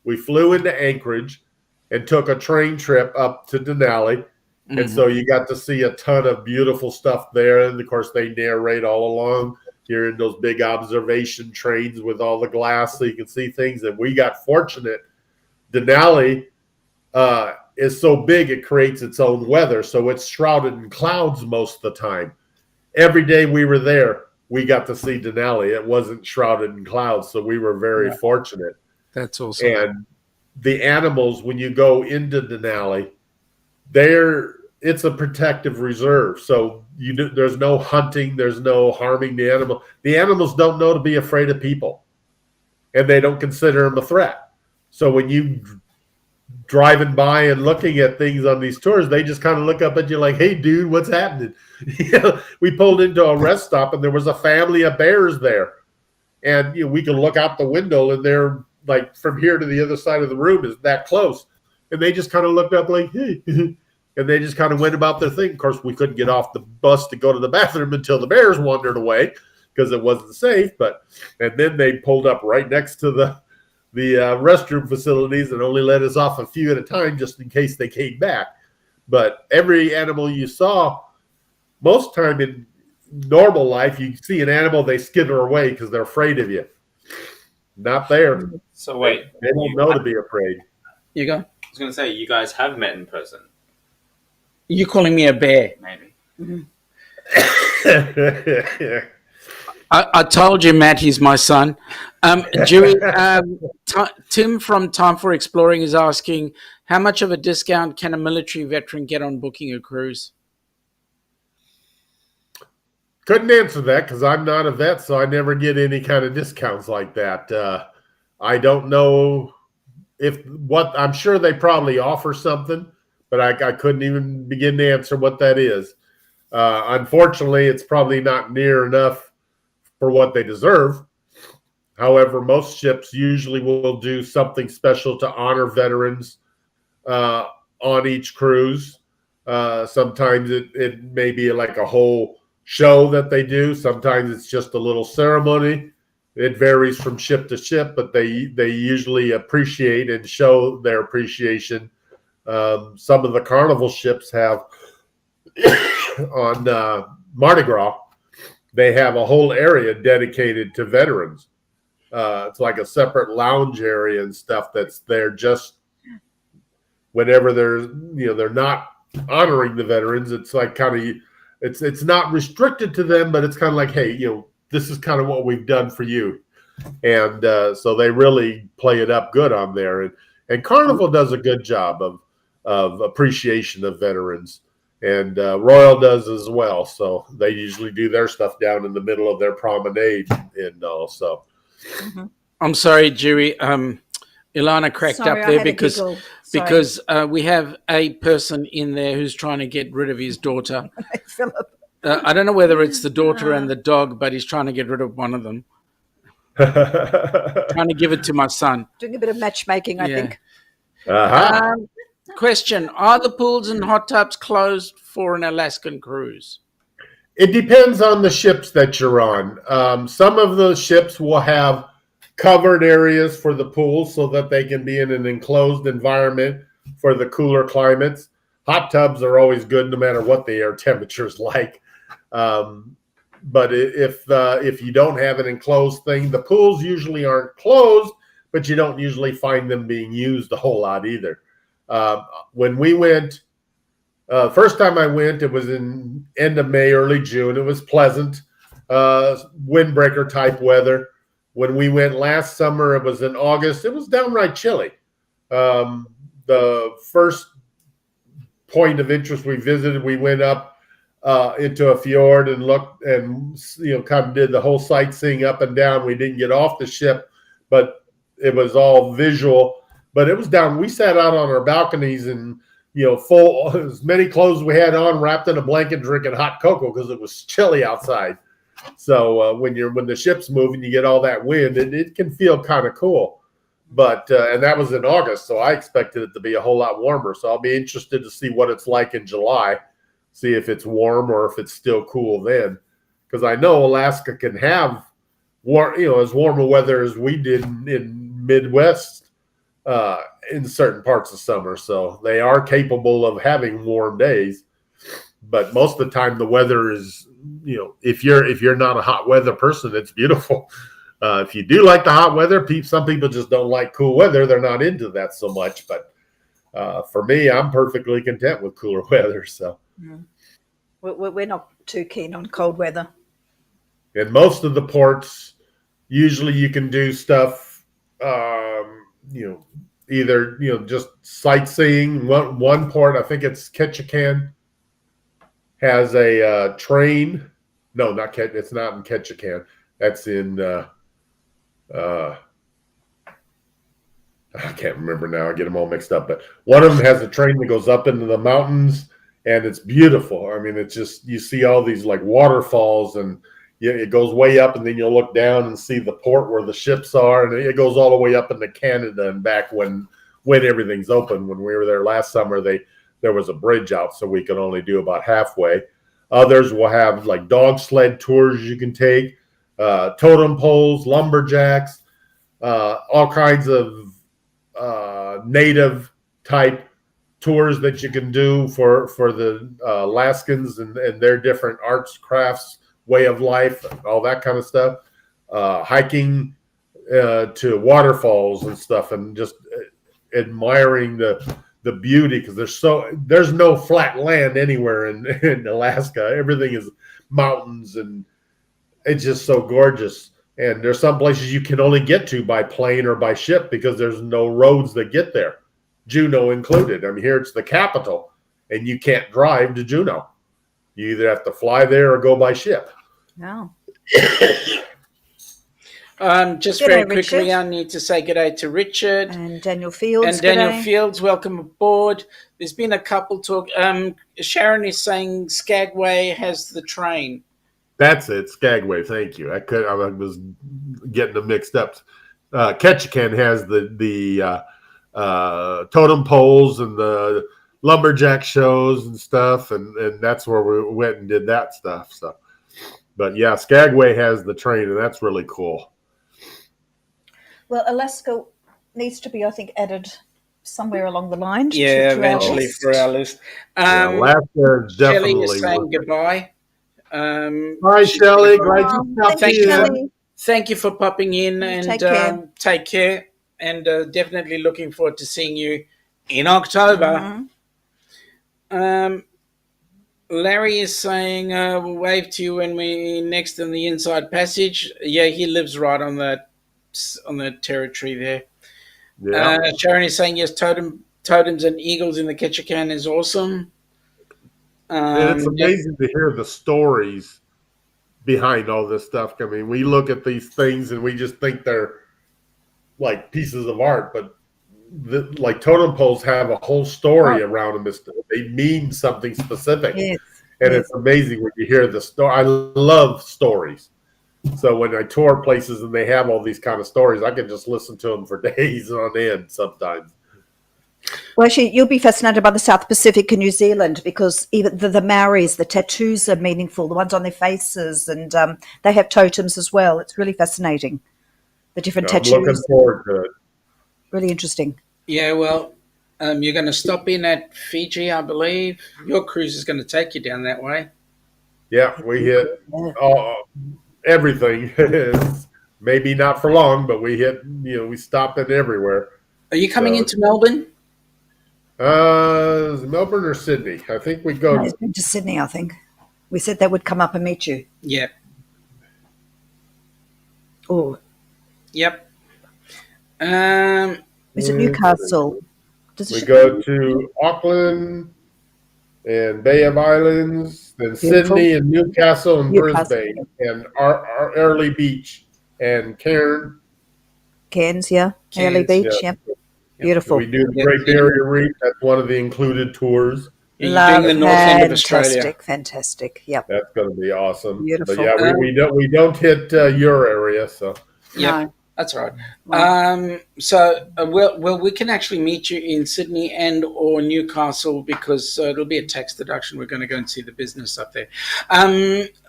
We flew into Anchorage and took a train trip up to Denali. And so you got to see a ton of beautiful stuff there. And, of course, they narrate all along, You're in those big observation trains with all the glass so you can see things. And we got fortunate. Denali is so big it creates its own weather. So it's shrouded in clouds most of the time. Every day we were there, we got to see Denali. It wasn't shrouded in clouds, so we were very fortunate. That's awesome. And the animals, when you go into Denali, it's a protective reserve. So there's no hunting, there's no harming the animal. The animals don't know to be afraid of people, and they don't consider them a threat. So when you driving by and looking at things on these tours, they just kind of look up at you like, "Hey, dude, what's happening?" We pulled into a rest stop, and there was a family of bears there, and we could look out the window, and they're like from here to the other side of the room is that close, and they just kind of looked up like, "Hey," and they just kind of went about their thing. Of course, we couldn't get off the bus to go to the bathroom until the bears wandered away because it wasn't safe. And then they pulled up right next to the restroom facilities and only let us off a few at a time just in case they came back. But every animal you saw, most time in normal life, you see an animal, they skitter away because they're afraid of you. Not there. So wait, They don't know to be afraid. You go. I was going to say, you guys have met in person, You're calling me a bear. maybe. I told you, Matt, he's my son. Dewey, Tim from Time for Exploring is asking, how much of a discount can a military veteran get on booking a cruise? Couldn't answer that because I'm not a vet, so I never get any kind of discounts like that. I don't know I'm sure they probably offer something, but I couldn't even begin to answer what that is. Unfortunately, it's probably not near enough for what they deserve. However, most ships usually will do something special to honor veterans on each cruise. Sometimes it may be like a whole show that they do. Sometimes it's just a little ceremony. It varies from ship to ship, but they usually appreciate and show their appreciation. Some of the Carnival ships have on Mardi Gras, they have a whole area dedicated to veterans. It's like a separate lounge area and stuff that's there just whenever they're not honoring the veterans. It's like kind of it's not restricted to them, but it's kind of like, hey, this is kind of what we've done for you, and so they really play it up good on there. And Carnival does a good job of appreciation of veterans. And Royal does as well. So they usually do their stuff down in the middle of their promenade and all. So I'm sorry, Dewey. Ilana cracked up there because we have a person in there who's trying to get rid of his daughter. Philip. I don't know whether it's the daughter and the dog, but he's trying to get rid of one of them. Trying to give it to my son. Doing a bit of matchmaking, I think. Uh-huh. Question, are the pools and hot tubs closed for an Alaskan cruise? It depends on the ships that you're on. Some of the ships will have covered areas for the pools so that they can be in an enclosed environment for the cooler climates. Hot tubs are always good no matter what the air temperature is like. But if you don't have an enclosed thing, the pools usually aren't closed, but you don't usually find them being used a whole lot either. When we went, first time I went, it was in end of May, early June. It was pleasant, windbreaker type weather. When we went last summer, it was in August. It was downright chilly. The first point of interest we visited, we went up into a fjord and looked and kind of did the whole sightseeing up and down. We didn't get off the ship, but it was all visual. But it was down. We sat out on our balconies and, full as many clothes we had on, wrapped in a blanket, drinking hot cocoa because it was chilly outside. So when the ship's moving, you get all that wind, and it can feel kind of cool. But and that was in August, so I expected it to be a whole lot warmer. So I'll be interested to see what it's like in July, see if it's warm or if it's still cool then, because I know Alaska can have as warm a weather as we did in Midwest. In certain parts of summer, so they are capable of having warm days. but most of the time the weather is, if you're not a hot weather person, it's beautiful. If you do like the hot weather, some people just don't like cool weather. They're not into that so much. But for me, I'm perfectly content with cooler weather. So we're not too keen on cold weather. in most of the ports, usually you can do stuff, either just sightseeing. One port, I think it's Ketchikan, has a train. No, it's not in Ketchikan. That's in I can't remember now. I get them all mixed up. But one of them has a train that goes up into the mountains, and it's beautiful. I mean, it's just, you see all these like waterfalls, and it goes way up, and then you'll look down and see the port where the ships are, and it goes all the way up into Canada and back when everything's open. When we were there last summer, there was a bridge out, so we could only do about halfway. Others will have like dog sled tours you can take, totem poles, lumberjacks, all kinds of native type tours that you can do for the Alaskans and their different arts, crafts, way of life, all that kind of stuff. Hiking to waterfalls and stuff, and just admiring the beauty, because there's no flat land anywhere in Alaska. Everything is mountains, and it's just so gorgeous. And there's some places you can only get to by plane or by ship because there's no roads that get there, Juneau included. I mean, here it's the capital, and you can't drive to Juneau. You either have to fly there or go by ship. Wow. Just very quickly, Richard. I need to say good day to Richard. And Daniel Fields. And Daniel Fields, welcome aboard. There's been a couple talk. Sharon is saying Skagway has the train. That's it, Skagway. Thank you. I was getting them mixed up. Ketchikan has the totem poles and the lumberjack shows and stuff, and that's where we went and did that stuff. So, but yeah, Skagway has the train, and that's really cool. Well, Alaska needs to be, I think, added somewhere along the line. Yeah, eventually for our list. Alaska is definitely. Shelley is saying goodbye. Hi, Shelley. Great to talk to you. Thank you for popping in, and take care. And definitely looking forward to seeing you in October. Mm-hmm. Larry is saying we'll wave to you when we're next in the Inside Passage. Yeah, he lives right on the territory there. Yeah. Sharon is saying yes, totems and eagles in the Ketchikan is awesome. It's amazing to hear the stories behind all this stuff. I mean, we look at these things and we just think they're like pieces of art, but like totem poles have a whole story around them. They mean something specific. Yes. And it's amazing when you hear the story. I love stories. So when I tour places and they have all these kind of stories, I can just listen to them for days on end sometimes. Well, actually, you'll be fascinated by the South Pacific and New Zealand, because even the Maoris, the tattoos are meaningful, the ones on their faces, and they have totems as well. It's really fascinating, the different tattoos. I'm looking forward to it. Really interesting. Yeah, well, you're going to stop in at Fiji, I believe. Your cruise is going to take you down that way. Yeah, we hit everything. Maybe not for long, but we hit, we stopped in everywhere. Are you coming into Melbourne? Melbourne or Sydney? I think we go to Sydney. I think we said they would come up and meet you. Yeah. Oh. Yep. Is it Newcastle? We go to Auckland and Bay of Islands, then beautiful. Sydney and Newcastle and Brisbane and Early Beach and Cairns. Yeah. Early Beach, yeah. Beautiful. We do the Great Barrier Reef. That's one of the included tours. Love, the north end of Australia. Fantastic. Yep. That's going to be awesome. Beautiful. But yeah, we don't hit your area, so yeah, that's right. Well, we can actually meet you in Sydney and or Newcastle, because it'll be a tax deduction. We're going to go and see the business up there.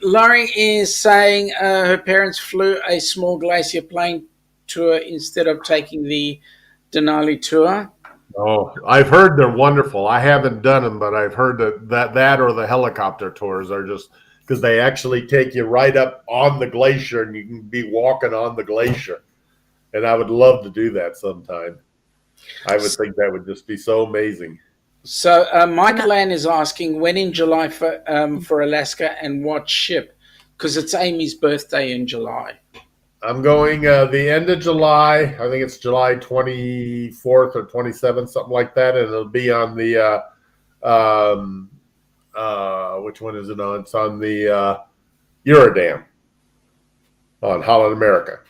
Laurie is saying her parents flew a small glacier plane tour instead of taking the Denali tour. Oh, I've heard they're wonderful. I haven't done them, but I've heard that or the helicopter tours are just because they actually take you right up on the glacier and you can be walking on the glacier. And I would love to do that sometime. I would think that would just be so amazing. So Michael Ann is asking when in July for Alaska and what ship? Because it's Amy's birthday in July. I'm going the end of July. I think it's July 24th or 27th, something like that. And it'll be on the, which one is it on? It's on the Eurodam on Holland America.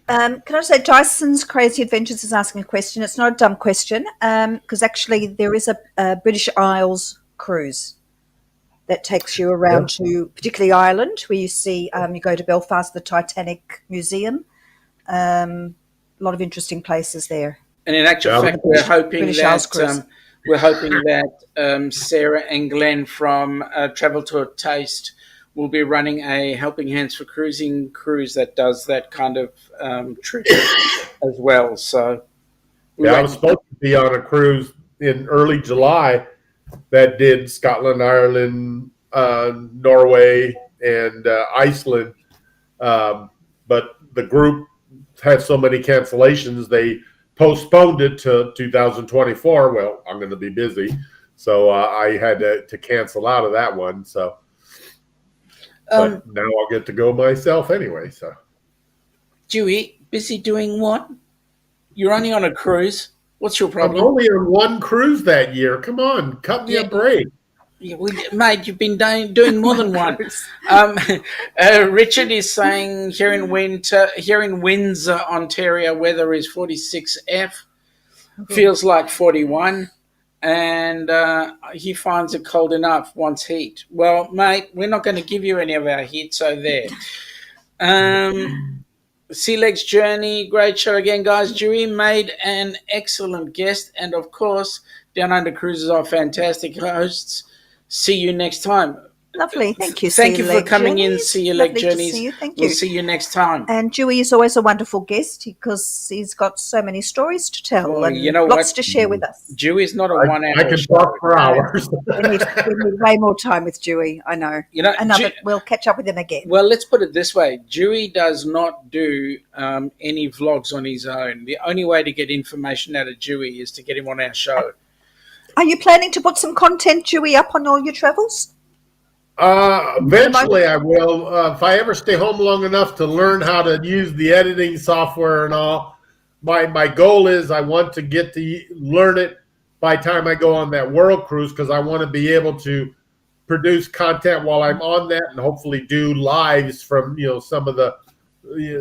Can I say Dyson's Crazy Adventures is asking a question. It's not a dumb question because actually there is a British Isles cruise that takes you around to particularly Ireland, where you see you go to Belfast, the Titanic Museum. A lot of interesting places there. And in actual fact, we're hoping that Sarah and Glenn from Travel to a Taste will be running a Helping Hands for Cruising cruise that does that kind of trip as well. So, I was supposed to be on a cruise in early July that did Scotland, Ireland, Norway, and Iceland. But the group had so many cancellations, they postponed it to 2024. Well, I'm going to be busy. So I had to cancel out of that one. So but now I'll get to go myself anyway. So, Dewey, busy doing what? You're only on a cruise. What's your problem? I'm only on one cruise that year. Come on, cut me a break. Yeah, mate, you've been doing more than one. Richard is saying here in Windsor, Ontario, weather is 46F, feels like 41, and he finds it cold enough, wants heat. Well, mate, we're not going to give you any of our heat, so there. Sea Legs Journey, great show again, guys. Dewey made an excellent guest, and of course, Down Under Cruises are fantastic hosts. See you next time. Lovely. Thank you. Thank you for coming in, Sea Leg Journeys. To see you. Thank you. We'll see you next time. And Dewey is always a wonderful guest because he's got so many stories to tell and lots to share with us. Dewey's not a 1 hour. I can talk for hours. we need way more time with Dewey. I know. We'll catch up with him again. Well, let's put it this way. Dewey does not do any vlogs on his own. The only way to get information out of Dewey is to get him on our show. Are you planning to put some content, Dewey, up on all your travels? Eventually I will. If I ever stay home long enough to learn how to use the editing software and all, my goal is I want to get to learn it by the time I go on that world cruise because I want to be able to produce content while I'm on that and hopefully do lives from some of the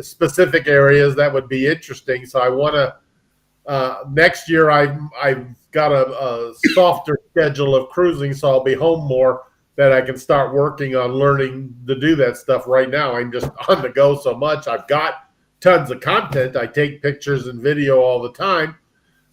specific areas that would be interesting. So I want to next year I've got a softer schedule of cruising, so I'll be home more that I can start working on learning to do that stuff. Right now I'm just on the go so much. I've got tons of content. I take pictures and video all the time,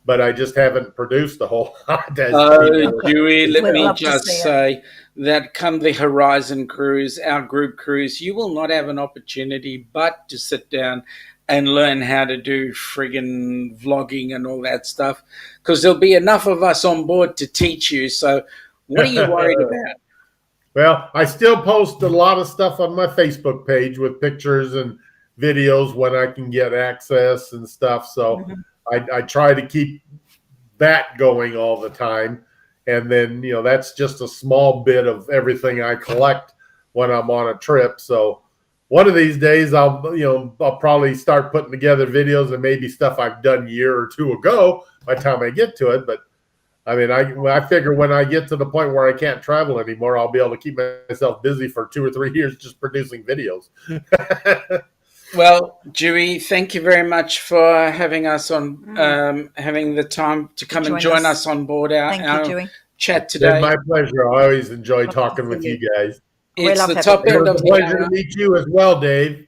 but I just haven't produced a whole lot. Dewey, let me just say that come the Horizon cruise, our group cruise, you will not have an opportunity but to sit down and learn how to do friggin' vlogging and all that stuff, because there'll be enough of us on board to teach you. So what are you worried about? Well, I still post a lot of stuff on my Facebook page with pictures and videos when I can get access and stuff. So I try to keep that going all the time. And then, that's just a small bit of everything I collect when I'm on a trip. So one of these days I'll probably start putting together videos and maybe stuff I've done a year or two ago by the time I get to it. But I mean, I figure when I get to the point where I can't travel anymore, I'll be able to keep myself busy for 2 or 3 years just producing videos. Well, Dewey, thank you very much for having us on, having the time to come and join us on board our chat today. It's my pleasure. I always enjoy talking with you guys. It's the top end of the pleasure to meet you as well, Dave.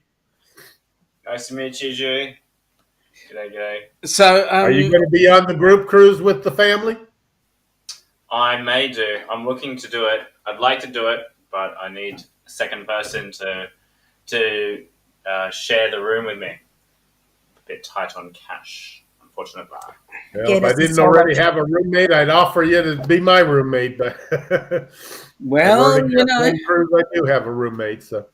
Nice to meet you, Dewey. G'day. So, are you going to be on the group cruise with the family? I may do. I'm looking to do it. I'd like to do it, but I need a second person to share the room with me. A bit tight on cash, unfortunately. Well, Again, if I it's a didn't solo already trip. have a roommate, I'd offer you to be my roommate. But Well, I've only got one cruise. I do have a roommate, so.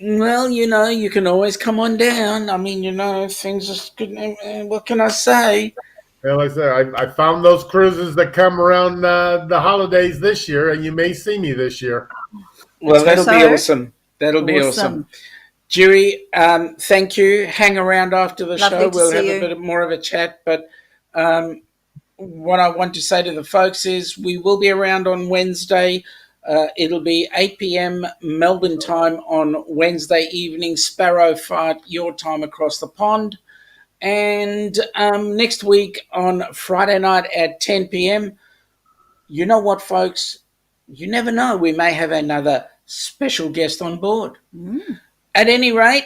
Well, you can always come on down. I mean, things are good. What can I say? Well, like I said, I found those cruises that come around the holidays this year, and you may see me this year. Well, hope that'll be so. awesome. That'll be awesome. Awesome. Dewey, thank you. Hang around after the Lovely show. to We'll see have you. a bit more of a chat. But what I want to say to the folks is we will be around on Wednesday. It'll be 8 p.m. Melbourne time on Wednesday evening, Sparrow Fight, your time across the pond. And next week on Friday night at 10 p.m., you know what, folks? You never know. We may have another special guest on board. At any rate,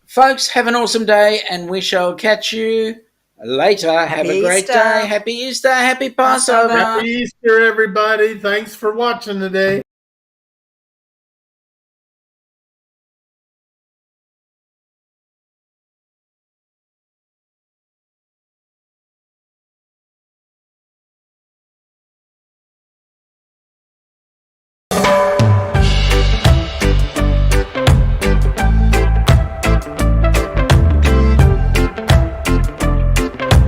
folks, have an awesome day, and we shall catch you later. Have a great Easter. day. Happy Easter. Happy Passover. Happy Easter, everybody. Thanks for watching today.